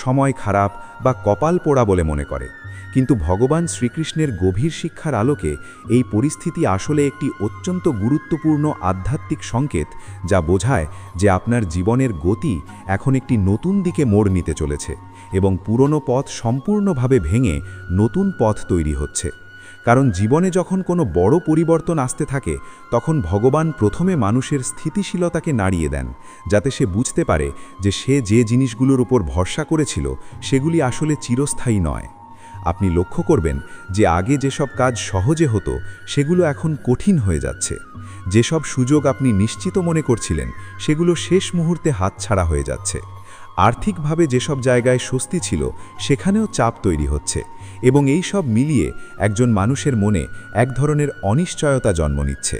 সময় খারাপ বা কপাল পোড়া বলে মনে করে। কিন্তু ভগবান শ্রীকৃষ্ণের গভীর শিক্ষার আলোকে এই পরিস্থিতি আসলে একটি অত্যন্ত গুরুত্বপূর্ণ আধ্যাত্মিক সংকেত, যা বোঝায় যে আপনার জীবনের গতি এখন একটি নতুন দিকে মোড় নিতে চলেছে এবং পুরনো পথ সম্পূর্ণভাবে ভেঙে নতুন পথ তৈরি হচ্ছে। কারণ জীবনে যখন কোনো বড় পরিবর্তন আসতে থাকে, তখন ভগবান প্রথমে মানুষের স্থিতিশীলতাকে নাড়িয়ে দেন, যাতে সে বুঝতে পারে যে সে যে জিনিসগুলোর উপর ভরসা করেছিল সেগুলি আসলে চিরস্থায়ী নয়। আপনি লক্ষ্য করবেন যে আগে যেসব কাজ সহজে হতো সেগুলো এখন কঠিন হয়ে যাচ্ছে। যেসব সুযোগ আপনি নিশ্চিত মনে করছিলেন সেগুলো শেষ মুহূর্তে হাতছাড়া হয়ে যাচ্ছে। আর্থিকভাবে যেসব জায়গায় স্বস্তি ছিল সেখানেও চাপ তৈরি হচ্ছে, এবং এই সব মিলিয়ে একজন মানুষের মনে এক ধরনের অনিশ্চয়তা জন্ম নিচ্ছে।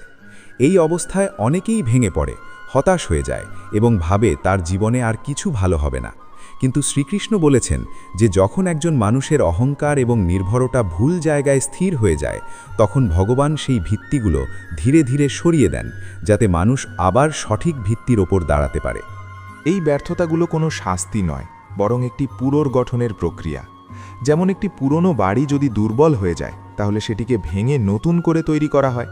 এই অবস্থায় অনেকেই ভেঙে পড়ে, হতাশ হয়ে যায় এবং ভাবে তার জীবনে আর কিছু ভালো হবে না। কিন্তু শ্রীকৃষ্ণ বলেছেন যে যখন একজন মানুষের অহংকার এবং নির্ভরতা ভুল জায়গায় স্থির হয়ে যায়, তখন ভগবান সেই ভিত্তিগুলো ধীরে ধীরে সরিয়ে দেন, যাতে মানুষ আবার সঠিক ভিত্তির ওপর দাঁড়াতে পারে। এই ব্যর্থতাগুলো কোনো শাস্তি নয়, বরং একটি পুনর্গঠনের প্রক্রিয়া। যেমন একটি পুরনো বাড়ি যদি দুর্বল হয়ে যায়, তাহলে সেটিকে ভেঙে নতুন করে তৈরি করা হয়।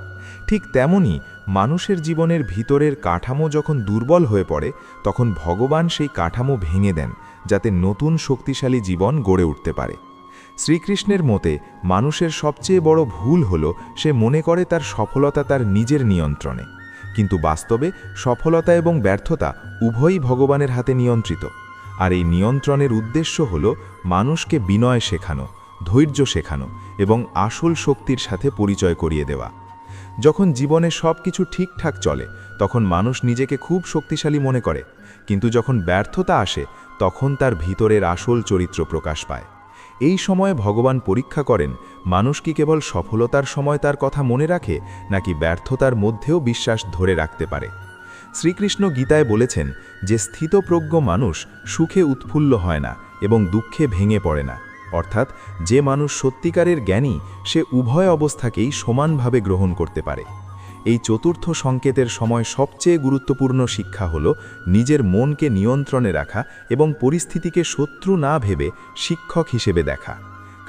ঠিক তেমনি মানুষের জীবনের ভিতরের কাঠামো যখন দুর্বল হয়ে পড়ে, তখন ভগবান সেই কাঠামো ভেঙে দেন, যাতে নতুন শক্তিশালী জীবন গড়ে উঠতে পারে। শ্রীকৃষ্ণের মতে মানুষের সবচেয়ে বড় ভুল হল সে মনে করে তার সফলতা তার নিজের নিয়ন্ত্রণে, কিন্তু বাস্তবে সফলতা এবং ব্যর্থতা উভয়ই ভগবানের হাতে নিয়ন্ত্রিত। আর এই নিয়ন্ত্রণের উদ্দেশ্য হল মানুষকে বিনয় শেখানো, ধৈর্য শেখানো এবং আসল শক্তির সাথে পরিচয় করিয়ে দেওয়া। যখন জীবনে সব কিছু ঠিকঠাক চলে, তখন মানুষ নিজেকে খুব শক্তিশালী মনে করে, কিন্তু যখন ব্যর্থতা আসে তখন তার ভিতরের আসল চরিত্র প্রকাশ পায়। এই সময়ে ভগবান পরীক্ষা করেন মানুষ কি কেবল সফলতার সময় তার কথা মনে রাখে, নাকি ব্যর্থতার মধ্যেও বিশ্বাস ধরে রাখতে পারে। শ্রীকৃষ্ণ গীতায় বলেছেন যে স্থিতপ্রজ্ঞ মানুষ সুখে উৎফুল্ল হয় না এবং দুঃখে ভেঙে পড়ে না, অর্থাৎ যে মানুষ সত্যিকারের জ্ঞানী সে উভয় অবস্থাকেই সমানভাবে গ্রহণ করতে পারে। এই চতুর্থ সংকেতের সময় সবচেয়ে গুরুত্বপূর্ণ শিক্ষা হল নিজের মনকে নিয়ন্ত্রণে রাখা এবং পরিস্থিতিকে শত্রু না ভেবে শিক্ষক হিসেবে দেখা।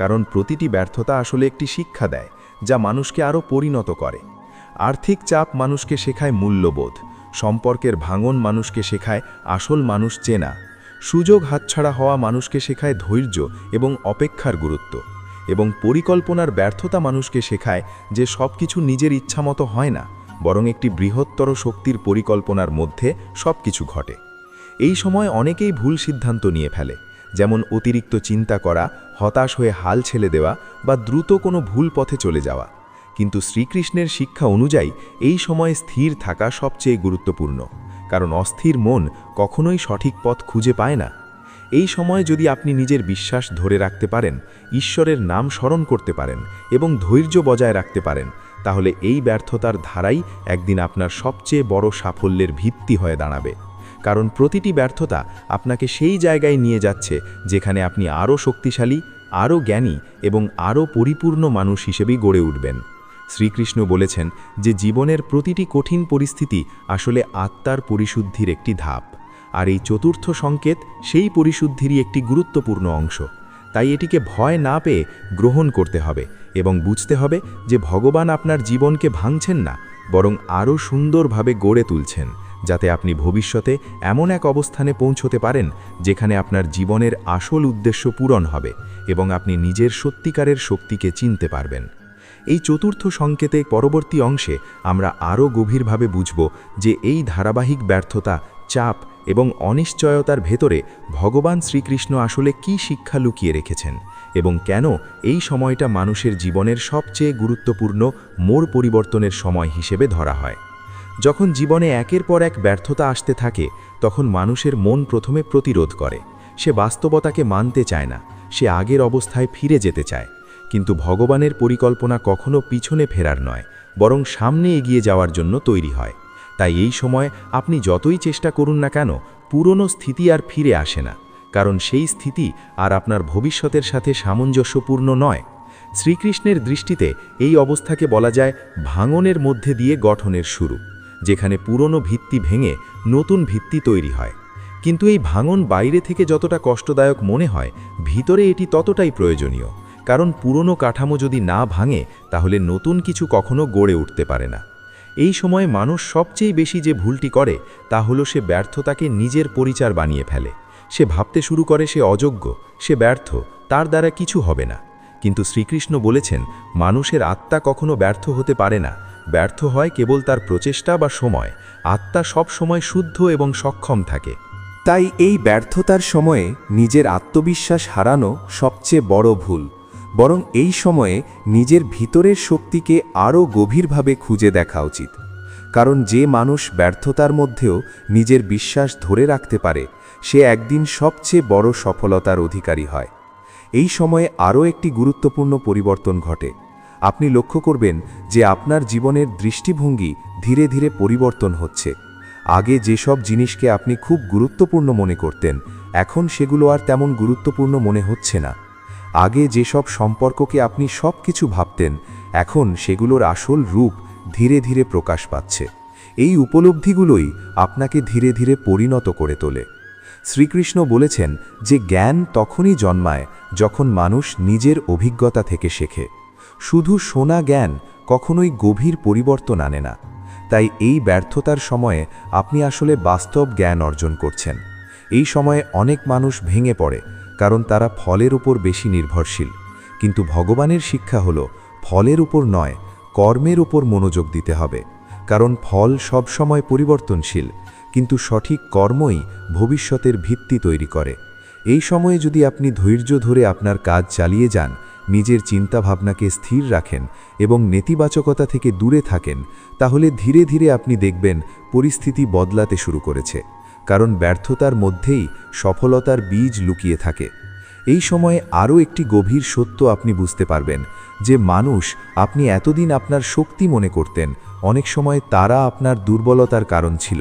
কারণ প্রতিটি ব্যর্থতা আসলে একটি শিক্ষা দেয়, যা মানুষকে আরও পরিণত করে। আর্থিক চাপ মানুষকে শেখায় মূল্যবোধ, সম্পর্কের ভাঙন মানুষকে শেখায় আসল মানুষ চেনা, সুযোগ হাতছাড়া হওয়া মানুষকে শেখায় ধৈর্য এবং অপেক্ষার গুরুত্ব, এবং পরিকল্পনার ব্যর্থতা মানুষকে শেখায় যে সব কিছু নিজের ইচ্ছামতো হয় না, বরং একটি বৃহত্তর শক্তির পরিকল্পনার মধ্যে সব কিছু ঘটে। এই সময় অনেকেই ভুল সিদ্ধান্ত নিয়ে ফেলে, যেমন অতিরিক্ত চিন্তা করা, হতাশ হয়ে হাল ছেড়ে দেওয়া বা দ্রুত কোনো ভুল পথে চলে যাওয়া। কিন্তু শ্রীকৃষ্ণের শিক্ষা অনুযায়ী এই সময়ে স্থির থাকা সবচেয়ে গুরুত্বপূর্ণ, কারণ অস্থির মন কখনোই সঠিক পথ খুঁজে পায় না। এই সময় যদি আপনি নিজের বিশ্বাস ধরে রাখতে পারেন, ঈশ্বরের নাম স্মরণ করতে পারেন এবং ধৈর্য বজায় রাখতে পারেন, তাহলে এই ব্যর্থতার ধারাই একদিন আপনার সবচেয়ে বড় সাফল্যের ভিত্তি হয়ে দাঁড়াবে। কারণ প্রতিটি ব্যর্থতা আপনাকে সেই জায়গায় নিয়ে যাচ্ছে যেখানে আপনি আরও শক্তিশালী, আরও জ্ঞানী এবং আরও পরিপূর্ণ মানুষ হিসেবেই গড়ে উঠবেন। শ্রীকৃষ্ণ বলেছেন যে জীবনের প্রতিটি কঠিন পরিস্থিতি আসলে আত্মার পরিশুদ্ধির একটি ধাপ, আর এই চতুর্থ সংকেত সেই পরিশুদ্ধিরই একটি গুরুত্বপূর্ণ অংশ। তাই এটিকে ভয় না পেয়ে গ্রহণ করতে হবে এবং বুঝতে হবে যে ভগবান আপনার জীবনকে ভাঙছেন না, বরং আরও সুন্দরভাবে গড়ে তুলছেন, যাতে আপনি ভবিষ্যতে এমন এক অবস্থানে পৌঁছতে পারেন যেখানে আপনার জীবনের আসল উদ্দেশ্য পূরণ হবে এবং আপনি নিজের সত্যিকারের শক্তিকে চিনতে পারবেন। এই চতুর্থ সংকেতে পরবর্তী অংশে আমরা আরও গভীরভাবে বুঝব যে এই ধারাবাহিক ব্যর্থতা, চাপ এবং অনিশ্চয়তার ভেতরে ভগবান শ্রীকৃষ্ণ আসলে কী শিক্ষা লুকিয়ে রেখেছেন এবং কেন এই সময়টা মানুষের জীবনের সবচেয়ে গুরুত্বপূর্ণ মোড় পরিবর্তনের সময় হিসেবে ধরা হয়। যখন জীবনে একের পর এক ব্যর্থতা আসতে থাকে তখন মানুষের মন প্রথমে প্রতিরোধ করে। সে বাস্তবতাকে মানতে চায় না, সে আগের অবস্থায় ফিরে যেতে চায়। কিন্তু ভগবানের পরিকল্পনা কখনো পিছনে ফেরার নয়, বরং সামনে এগিয়ে যাওয়ার জন্য তৈরি হয়। তাই এই সময় আপনি যতই চেষ্টা করুন না কেন, পুরনো স্থিতি আর ফিরে আসে না, কারণ সেই স্থিতি আর আপনার ভবিষ্যতের সাথে সামঞ্জস্যপূর্ণ নয়। শ্রীকৃষ্ণের দৃষ্টিতে এই অবস্থাকে বলা যায় ভাঙনের মধ্যে দিয়ে গঠনের শুরু, যেখানে পুরনো ভিত্তি ভেঙে নতুন ভিত্তি তৈরি হয়। কিন্তু এই ভাঙন বাইরে থেকে যতটা কষ্টদায়ক মনে হয়, ভিতরে এটি ততটাই প্রয়োজনীয়, কারণ পুরনো কাঠামো যদি না ভাঙে তাহলে নতুন কিছু কখনো গড়ে উঠতে পারে না। এই সময়ে মানুষ সবচেয়ে বেশি যে ভুলটি করে তা হলো সে ব্যর্থতাকে নিজের পরিচার বানিয়ে ফেলে। সে ভাবতে শুরু করে সে অযোগ্য, সে ব্যর্থ, তার দ্বারা কিছু হবে না। কিন্তু শ্রীকৃষ্ণ বলেছেন, মানুষের আত্মা কখনো ব্যর্থ হতে পারে না, ব্যর্থ হয় কেবল তার প্রচেষ্টা বা সময়। আত্মা সব সময় শুদ্ধ এবং সক্ষম থাকে। তাই এই ব্যর্থতার সময়ে নিজের আত্মবিশ্বাস হারানো সবচেয়ে বড় ভুল, বরং এই সময়ে নিজের ভিতরের শক্তিকে আরও গভীরভাবে খুঁজে দেখা উচিত। কারণ যে মানুষ ব্যর্থতার মধ্যেও নিজের বিশ্বাস ধরে রাখতে পারে, সে একদিন সবচেয়ে বড় সফলতার অধিকারী হয়। এই সময়ে আরও একটি গুরুত্বপূর্ণ পরিবর্তন ঘটে। আপনি লক্ষ্য করবেন যে আপনার জীবনের দৃষ্টিভঙ্গি ধীরে ধীরে পরিবর্তন হচ্ছে। আগে যেসব জিনিসকে আপনি খুব গুরুত্বপূর্ণ মনে করতেন, এখন সেগুলো আর তেমন গুরুত্বপূর্ণ মনে হচ্ছে না। আগে যেসব সম্পর্ককে আপনি সব কিছু ভাবতেন, এখন সেগুলোর আসল রূপ ধীরে ধীরে প্রকাশ পাচ্ছে। এই উপলব্ধিগুলোই আপনাকে ধীরে ধীরে পরিণত করে তোলে। শ্রীকৃষ্ণ বলেছেন যে জ্ঞান তখনই জন্মায় যখন মানুষ নিজের অভিজ্ঞতা থেকে শেখে। শুধু শোনা জ্ঞান কখনোই গভীর পরিবর্তন আনে না। তাই এই ব্যর্থতার সময়ে আপনি আসলে বাস্তব জ্ঞান অর্জন করছেন। এই সময়ে অনেক মানুষ ভেঙে পড়ে, কারণ তারা ফলের উপর বেশি নির্ভরশীল। কিন্তু ভগবানের শিক্ষা হলো ফলের উপর নয়, কর্মের উপর মনোযোগ দিতে হবে। কারণ ফল সব সময় পরিবর্তনশীল, কিন্তু সঠিক কর্মই ভবিষ্যতের ভিত্তি তৈরি করে। এই সময়ে যদি আপনি ধৈর্য ধরে আপনার কাজ চালিয়ে যান, নিজের চিন্তাভাবনাকে স্থির রাখেন এবং নেতিবাচকতা থেকে দূরে থাকেন, তাহলে ধীরে ধীরে আপনি দেখবেন পরিস্থিতি বদলাতে শুরু করেছে। কারণ ব্যর্থতার মধ্যেই সফলতার বীজ লুকিয়ে থাকে। এই সময়ে আরও একটি গভীর সত্য আপনি বুঝতে পারবেন যে মানুষ আপনি এতদিন আপনার শক্তি মনে করতেন, অনেক সময় তারা আপনার দুর্বলতার কারণ ছিল,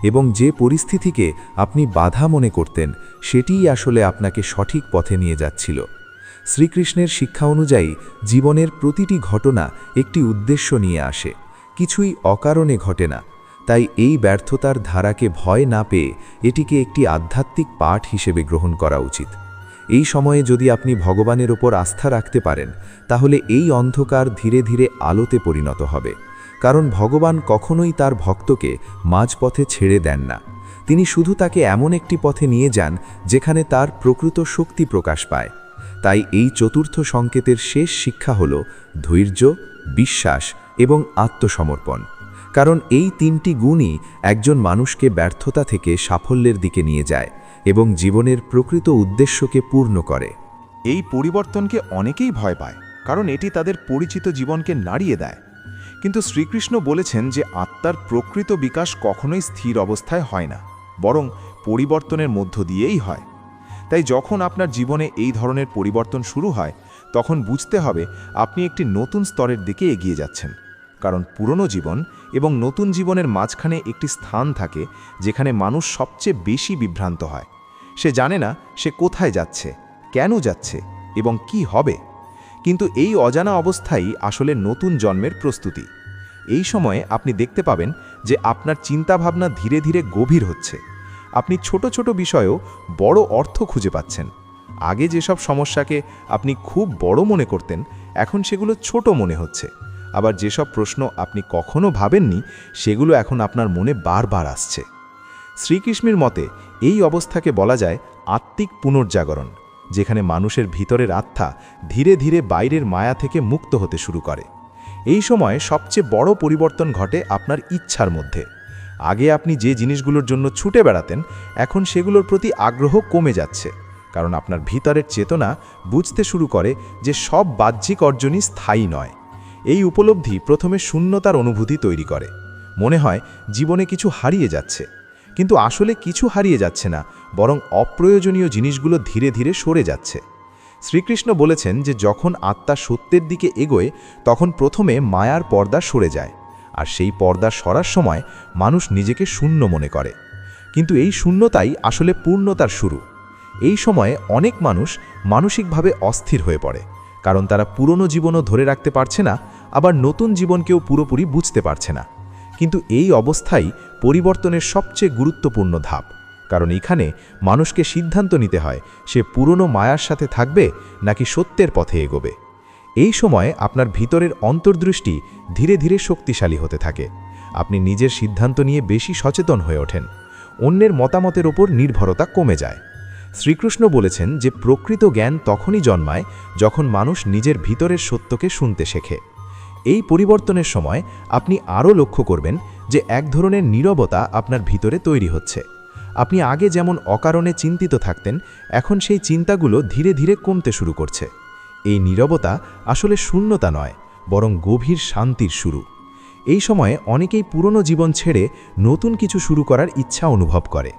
এবং যে পরিস্থিতিকে আপনি বাধা মনে করতেন সেটিই আসলে আপনাকে সঠিক পথে নিয়ে যাচ্ছিল। শ্রীকৃষ্ণের শিক্ষা অনুযায়ী জীবনের প্রতিটি ঘটনা একটি উদ্দেশ্য নিয়ে আসে, কিছুই অকারণে ঘটে না। তাই এই ব্যর্থতার ধারাকে ভয় না পেয়ে এটিকে একটি আধ্যাত্মিক পাঠ হিসেবে গ্রহণ করা উচিত। এই সময়ে যদি আপনি ভগবানের ওপর আস্থা রাখতে পারেন, তাহলে এই অন্ধকার ধীরে ধীরে আলোতে পরিণত হবে। কারণ ভগবান কখনোই তার ভক্তকে মাঝপথে ছেড়ে দেন না। তিনি শুধু তাকে এমন একটি পথে নিয়ে যান যেখানে তার প্রকৃত শক্তি প্রকাশ পায়। তাই এই চতুর্থ সংকেতের শেষ শিক্ষা হল ধৈর্য, বিশ্বাস এবং আত্মসমর্পণ। কারণ এই তিনটি গুণই একজন মানুষকে ব্যর্থতা থেকে সাফল্যের দিকে নিয়ে যায় এবং জীবনের প্রকৃত উদ্দেশ্যকে পূর্ণ করে। এই পরিবর্তনকে অনেকেই ভয় পায়, কারণ এটি তাদের পরিচিত জীবনকে নাড়িয়ে দেয়। কিন্তু শ্রীকৃষ্ণ বলেছেন যে আত্মার প্রকৃত বিকাশ কখনোই স্থির অবস্থায় হয় না, বরং পরিবর্তনের মধ্য দিয়েই হয়। তাই যখন আপনার জীবনে এই ধরনের পরিবর্তন শুরু হয়, তখন বুঝতে হবে আপনি একটি নতুন স্তরের দিকে এগিয়ে যাচ্ছেন। কারণ পুরনো জীবন এবং নতুন জীবনের মাঝখানে একটি স্থান থাকে যেখানে মানুষ সবচেয়ে বেশি বিভ্রান্ত হয়। সে জানে না সে কোথায় যাচ্ছে, কেন যাচ্ছে এবং কি হবে। কিন্তু এই অজানা অবস্থাই আসলে নতুন জন্মের প্রস্তুতি। এই সময়ে আপনি দেখতে পাবেন যে আপনার চিন্তাভাবনা ধীরে ধীরে গভীর হচ্ছে। আপনি ছোট ছোট বিষয়েও বড় অর্থ খুঁজে পাচ্ছেন। আগে যেসব সমস্যাকে আপনি খুব বড় মনে করতেন, এখন সেগুলো ছোট মনে হচ্ছে। আবার যেসব প্রশ্ন আপনি কখনো ভাবেননি সেগুলো এখন আপনার মনে বারবার আসছে। শ্রীকৃষ্ণের মতে এই অবস্থাকে বলা যায় আত্মিক পুনর্জাগরণ, যেখানে মানুষের ভিতরের আত্মা ধীরে ধীরে বাইরের মায়া থেকে মুক্ত হতে শুরু করে। এই সময় সবচেয়ে বড় পরিবর্তন ঘটে আপনার ইচ্ছার মধ্যে। আগে আপনি যে জিনিসগুলোর জন্য ছুটে বেড়াতেন, এখন সেগুলোর প্রতি আগ্রহ কমে যাচ্ছে, কারণ আপনার ভিতরের চেতনা বুঝতে শুরু করে যে সব বাহ্যিক অর্জনই স্থায়ী নয়। এই উপলব্ধি প্রথমে শূন্যতার অনুভূতি তৈরি করে। মনে হয় জীবনে কিছু হারিয়ে যাচ্ছে, কিন্তু আসলে কিছু হারিয়ে যাচ্ছে না, বরং অপ্রয়োজনীয় জিনিসগুলো ধীরে ধীরে সরে যাচ্ছে। শ্রীকৃষ্ণ বলেছেন যে যখন আত্মা সত্যের দিকে এগোয় তখন প্রথমে মায়ার পর্দা সরে যায়, আর সেই পর্দা সরার সময় মানুষ নিজেকে শূন্য মনে করে। কিন্তু এই শূন্যতাই আসলে পূর্ণতার শুরু। এই সময়ে অনেক মানুষ মানসিকভাবে অস্থির হয়ে পড়ে, কারণ তারা পুরনো জীবনও ধরে রাখতে পারছে না, আবার নতুন জীবনকেও পুরোপুরি বুঝতে পারছে না। কিন্তু এই অবস্থাই পরিবর্তনের সবচেয়ে গুরুত্বপূর্ণ ধাপ, কারণ এখানে মানুষকে সিদ্ধান্ত নিতে হয় সে পুরনো মায়ার সাথে থাকবে নাকি সত্যের পথে এগোবে। এই সময়ে আপনার ভিতরের অন্তর্দৃষ্টি ধীরে ধীরে শক্তিশালী হতে থাকে। আপনি নিজের সিদ্ধান্ত নিয়ে বেশি সচেতন হয়ে ওঠেন। অন্যের মতামতের ওপর নির্ভরতা কমে যায়। শ্রীকৃষ্ণ বলেছেন যে প্রকৃত জ্ঞান তখনই জন্মায় যখন মানুষ নিজের ভিতরের সত্যকে শুনতে শেখে। এই পরিবর্তনের সময় আপনি আরও লক্ষ্য করবেন যে এক ধরনের নীরবতা আপনার ভিতরে তৈরি হচ্ছে। আপনি আগে যেমন অকারণে চিন্তিত থাকতেন, এখন সেই চিন্তাগুলো ধীরে ধীরে কমতে শুরু করছে। এই নীরবতা আসলে শূন্যতা নয়, বরং গভীর শান্তির শুরু। এই সময়ে অনেকেই পুরনো জীবন ছেড়ে নতুন কিছু শুরু করার ইচ্ছা অনুভব করে।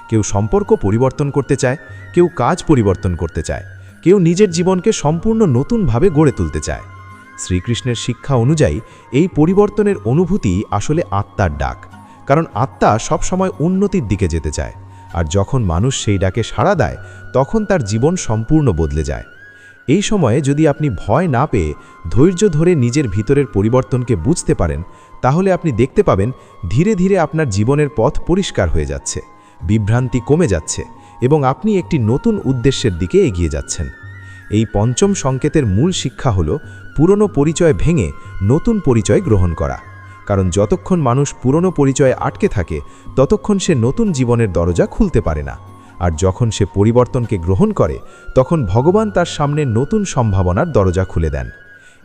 কেউ সম্পর্ক পরিবর্তন করতে চায়, কেউ কাজ পরিবর্তন করতে চায়, কেউ নিজের জীবনকে সম্পূর্ণ নতুনভাবে গড়ে তুলতে চায়। শ্রীকৃষ্ণের শিক্ষা অনুযায়ী এই পরিবর্তনের অনুভূতি আসলে আত্মার ডাক, কারণ আত্মা সবসময় উন্নতির দিকে যেতে চায়, আর যখন মানুষ সেই ডাকে সাড়া দেয় তখন তার জীবন সম্পূর্ণ বদলে যায়। এই সময়ে যদি আপনি ভয় না পেয়ে ধৈর্য ধরে নিজের ভিতরের পরিবর্তনকে বুঝতে পারেন, তাহলে আপনি দেখতে পাবেন ধীরে ধীরে আপনার জীবনের পথ পরিষ্কার হয়ে যাচ্ছে, বিভ্রান্তি কমে যাচ্ছে এবং আপনি একটি নতুন উদ্দেশ্যের দিকে এগিয়ে যাচ্ছেন। এই পঞ্চম সংকেতের মূল শিক্ষা হল পুরনো পরিচয় ভেঙে নতুন পরিচয় গ্রহণ করা, কারণ যতক্ষণ মানুষ পুরনো পরিচয়ে আটকে থাকে ততক্ষণ সে নতুন জীবনের দরজা খুলতে পারে না, আর যখন সে পরিবর্তনকে গ্রহণ করে তখন ভগবান তার সামনে নতুন সম্ভাবনার দরজা খুলে দেন।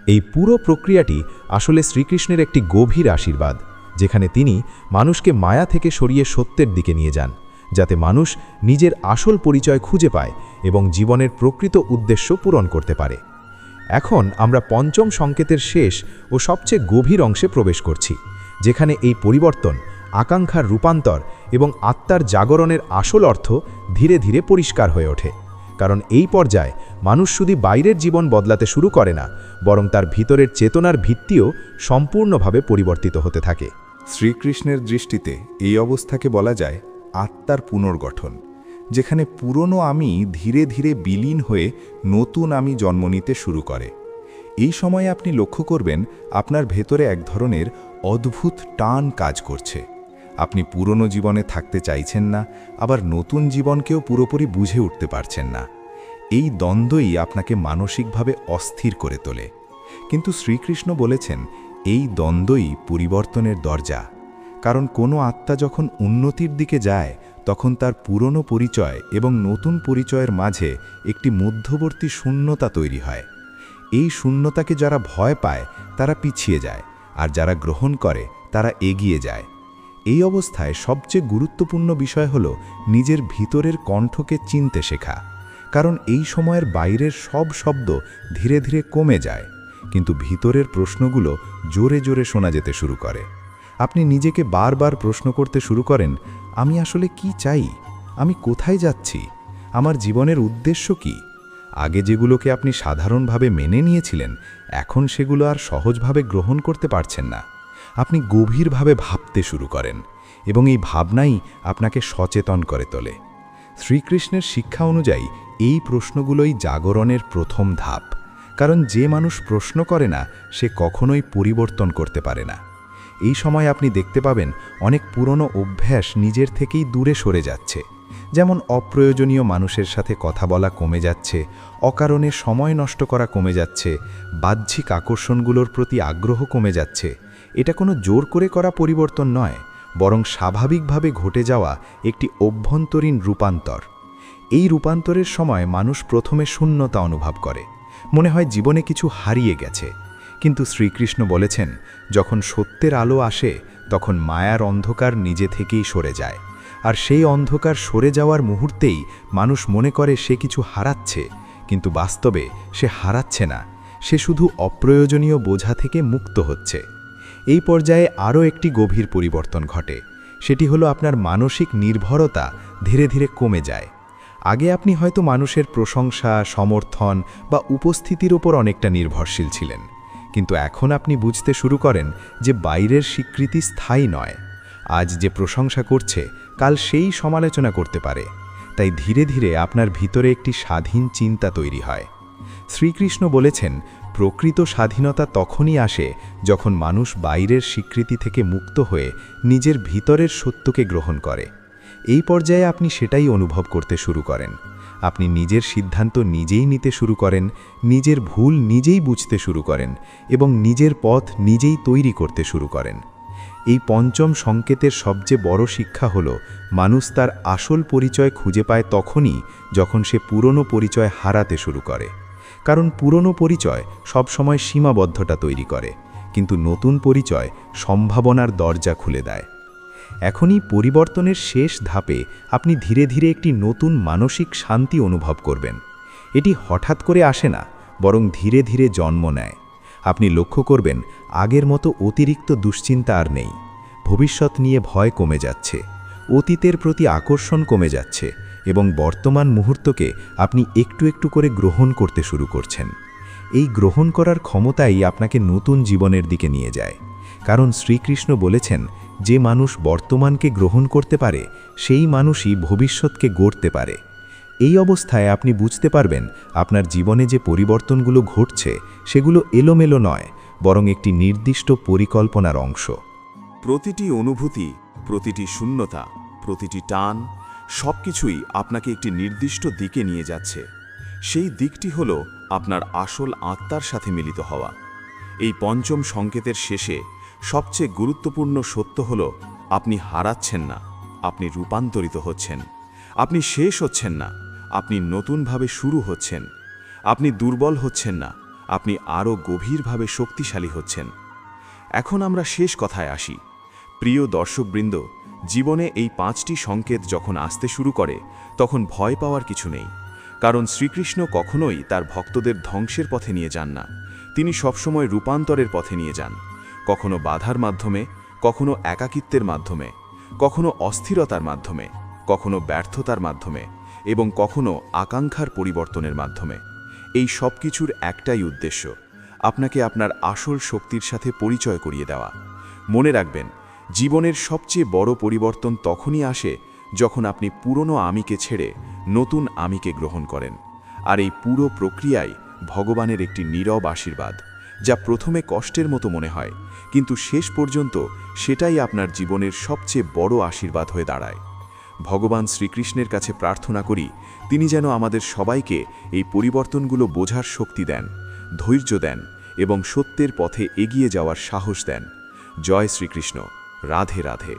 এই পুরো প্রক্রিয়াটি আসলে শ্রীকৃষ্ণের একটি গভীর আশীর্বাদ, যেখানে তিনি মানুষকে মায়া থেকে সরিয়ে সত্যের দিকে নিয়ে যান, যাতে মানুষ নিজের আসল পরিচয় খুঁজে পায় এবং জীবনের প্রকৃত উদ্দেশ্য পূরণ করতে পারে। এখন আমরা পঞ্চম সংকেতের শেষ ও সবচেয়ে গভীর অংশে প্রবেশ করছি, যেখানে এই পরিবর্তন, আকাঙ্ক্ষার রূপান্তর এবং আত্মার জাগরণের আসল অর্থ ধীরে ধীরে পরিষ্কার হয়ে ওঠে। কারণ এই পর্যায়ে মানুষ শুধু বাইরের জীবন বদলাতে শুরু করে না, বরং তার ভিতরের চেতনার ভিত্তিও সম্পূর্ণভাবে পরিবর্তিত হতে থাকে। শ্রীকৃষ্ণের দৃষ্টিতে এই অবস্থাকে বলা যায় আত্মার পুনর্গঠন, যেখানে পুরনো আমি ধীরে ধীরে বিলীন হয়ে নতুন আমি জন্ম নিতে শুরু করে। এই সময়ে আপনি লক্ষ্য করবেন আপনার ভেতরে এক ধরনের অদ্ভুত টান কাজ করছে। আপনি পুরনো জীবনে থাকতে চাইছেন না, আবার নতুন জীবনকেও পুরোপুরি বুঝে উঠতে পারছেন না। এই দ্বন্দ্বই আপনাকে মানসিকভাবে অস্থির করে তোলে। কিন্তু শ্রীকৃষ্ণ বলেছেন এই দ্বন্দ্বই পরিবর্তনের দরজা, কারণ কোনো আত্মা যখন উন্নতির দিকে যায় তখন তার পুরনো পরিচয় এবং নতুন পরিচয়ের মাঝে একটি মধ্যবর্তী শূন্যতা তৈরি হয়। এই শূন্যতাকে যারা ভয় পায় তারা পিছিয়ে যায়, আর যারা গ্রহণ করে তারা এগিয়ে যায়। এই অবস্থায় সবচেয়ে গুরুত্বপূর্ণ বিষয় হল নিজের ভিতরের কণ্ঠকে চিনতে শেখা, কারণ এই সময়ের বাইরের সব শব্দ ধীরে ধীরে কমে যায়, কিন্তু ভিতরের প্রশ্নগুলো জোরে জোরে শোনা যেতে শুরু করে। আপনি নিজেকে বারবার প্রশ্ন করতে শুরু করেন, আমি আসলে কি চাই? আমি কোথায় যাচ্ছি? আমার জীবনের উদ্দেশ্য কি? আগে যেগুলোকে আপনি সাধারণভাবে মেনে নিয়েছিলেন, এখন সেগুলো আর সহজভাবে গ্রহণ করতে পারছেন না। আপনি গভীরভাবে ভাবতে শুরু করেন এবং এই ভাবনাই আপনাকে সচেতন করে তোলে। শ্রীকৃষ্ণের শিক্ষা অনুযায়ী এই প্রশ্নগুলোই জাগরণের প্রথম ধাপ, কারণ যে মানুষ প্রশ্ন করে না সে কখনোই পরিবর্তন করতে পারে না। এই সময় আপনি দেখতে পাবেন অনেক পুরনো অভ্যাস নিজের থেকেই দূরে সরে যাচ্ছে, যেমন অপ্রয়োজনীয় মানুষের সাথে কথা বলা কমে যাচ্ছে, অকারণে সময় নষ্ট করা কমে যাচ্ছে, বাহ্যিক আকর্ষণগুলোর প্রতি আগ্রহ কমে যাচ্ছে। এটা কোনো জোর করে করা পরিবর্তন নয়, বরং স্বাভাবিকভাবে ঘটে যাওয়া একটি অভ্যন্তরীণ রূপান্তর। এই রূপান্তরের সময় মানুষ প্রথমে শূন্যতা অনুভব করে, মনে হয় জীবনে কিছু হারিয়ে গেছে। কিন্তু শ্রীকৃষ্ণ বলেছেন, যখন সত্যের আলো আসে তখন মায়ার অন্ধকার নিজে থেকেই সরে যায়। আর সেই অন্ধকার সরে যাওয়ার মুহূর্তেই মানুষ মনে করে সে কিছু হারাচ্ছে, কিন্তু বাস্তবে সে হারাচ্ছে না, সে শুধু অপ্রয়োজনীয় বোঝা থেকে মুক্ত হচ্ছে। এই পর্যায়ে আরও একটি গভীর পরিবর্তন ঘটে, সেটি হলো আপনার মানসিক নির্ভরতা ধীরে ধীরে কমে যায়। আগে আপনি হয়তো মানুষের প্রশংসা, সমর্থন বা উপস্থিতির ওপর অনেকটা নির্ভরশীল ছিলেন, কিন্তু এখন আপনি বুঝতে শুরু করেন যে বাইরের স্বীকৃতি স্থায়ী নয়। আজ যে প্রশংসা করছে, কাল সেই সমালোচনা করতে পারে। তাই ধীরে ধীরে আপনার ভিতরে একটি স্বাধীন চিন্তা তৈরি হয়। শ্রীকৃষ্ণ বলেছেন, প্রকৃত স্বাধীনতা তখনই আসে যখন মানুষ বাইরের স্বীকৃতি থেকে মুক্ত হয়ে নিজের ভিতরের সত্যকে গ্রহণ করে। এই পর্যায়ে আপনি সেটাই অনুভব করতে শুরু করেন। আপনি নিজের সিদ্ধান্ত নিজেই নিতে শুরু করেন, নিজের ভুল নিজেই বুঝতে শুরু করেন এবং নিজের পথ নিজেই তৈরি করতে শুরু করেন। এই পঞ্চম সংকেতের সবচেয়ে বড় শিক্ষা হল, মানুষ তার আসল পরিচয় খুঁজে পায় তখনই যখন সে পুরনো পরিচয় হারাতে শুরু করে। কারণ পুরনো পরিচয় সবসময় সীমাবদ্ধতা তৈরি করে, কিন্তু নতুন পরিচয় সম্ভাবনার দরজা খুলে দেয়। এখনই পরিবর্তনের শেষ ধাপে আপনি ধীরে ধীরে একটি নতুন মানসিক শান্তি অনুভব করবেন। এটি হঠাৎ করে আসে না, বরং ধীরে ধীরে জন্ম নেয়। আপনি লক্ষ্য করবেন, আগের মতো অতিরিক্ত দুশ্চিন্তা আর নেই, ভবিষ্যৎ নিয়ে ভয় কমে যাচ্ছে, অতীতের প্রতি আকর্ষণ কমে যাচ্ছে এবং বর্তমান মুহূর্তকে আপনি একটু একটু করে গ্রহণ করতে শুরু করছেন। এই গ্রহণ করার ক্ষমতাই আপনাকে নতুন জীবনের দিকে নিয়ে যায়। কারণ শ্রীকৃষ্ণ বলেছেন, যে মানুষ বর্তমানকে গ্রহণ করতে পারে সেই মানুষই ভবিষ্যৎকে গড়তে পারে। এই অবস্থায় আপনি বুঝতে পারবেন, আপনার জীবনে যে পরিবর্তনগুলো ঘটছে সেগুলো এলোমেলো নয়, বরং একটি নির্দিষ্ট পরিকল্পনার অংশ। প্রতিটি অনুভূতি, প্রতিটি শূন্যতা, প্রতিটি টান, সবকিছুই আপনাকে একটি নির্দিষ্ট দিকে নিয়ে যাচ্ছে। সেই দিকটি হল আপনার আসল আত্মার সাথে মিলিত হওয়া। এই পঞ্চম সংকেতের শেষে সবচেয়ে গুরুত্বপূর্ণ সত্য হল, আপনি হারাচ্ছেন না, আপনি রূপান্তরিত হচ্ছেন। আপনি শেষ হচ্ছেন না, আপনি নতুনভাবে শুরু হচ্ছেন। আপনি দুর্বল হচ্ছেন না, আপনি আরও গভীরভাবে শক্তিশালী হচ্ছেন। এখন আমরা শেষ কথায় আসি। প্রিয় দর্শকবৃন্দ, জীবনে এই 5টি সংকেত যখন আসতে শুরু করে তখন ভয় পাওয়ার কিছু নেই, কারণ শ্রীকৃষ্ণ কখনোই তার ভক্তদের ধ্বংসের পথে নিয়ে যান না। তিনি সবসময় রূপান্তরের পথে নিয়ে যান, কখনো বাধার মাধ্যমে, কখনো একাকিত্বের মাধ্যমে, কখনো অস্থিরতার মাধ্যমে, কখনো ব্যর্থতার মাধ্যমে এবং কখনো আকাঙ্ক্ষার পরিবর্তনের মাধ্যমে। এই সব কিছুর একটাই উদ্দেশ্য, আপনাকে আপনার আসল শক্তির সাথে পরিচয় করিয়ে দেওয়া। মনে রাখবেন, জীবনের সবচেয়ে বড় পরিবর্তন তখনই আসে যখন আপনি পুরনো আমিকে ছেড়ে নতুন আমিকে গ্রহণ করেন। আর এই পুরো প্রক্রিয়ায় ভগবানের একটি নীরব আশীর্বাদ, যা প্রথমে কষ্টের মতো মনে হয়, কিন্তু শেষ পর্যন্ত সেটাই আপনার জীবনের সবচেয়ে বড় আশীর্বাদ হয়ে দাঁড়ায়। ভগবান শ্রীকৃষ্ণের কাছে প্রার্থনা করি, তিনি যেন আমাদের সবাইকে এই পরিবর্তনগুলো বোঝার শক্তি দেন, ধৈর্য দেন এবং সত্যের পথে এগিয়ে যাওয়ার সাহস দেন। জয় শ্রীকৃষ্ণ। রাধে রাধে।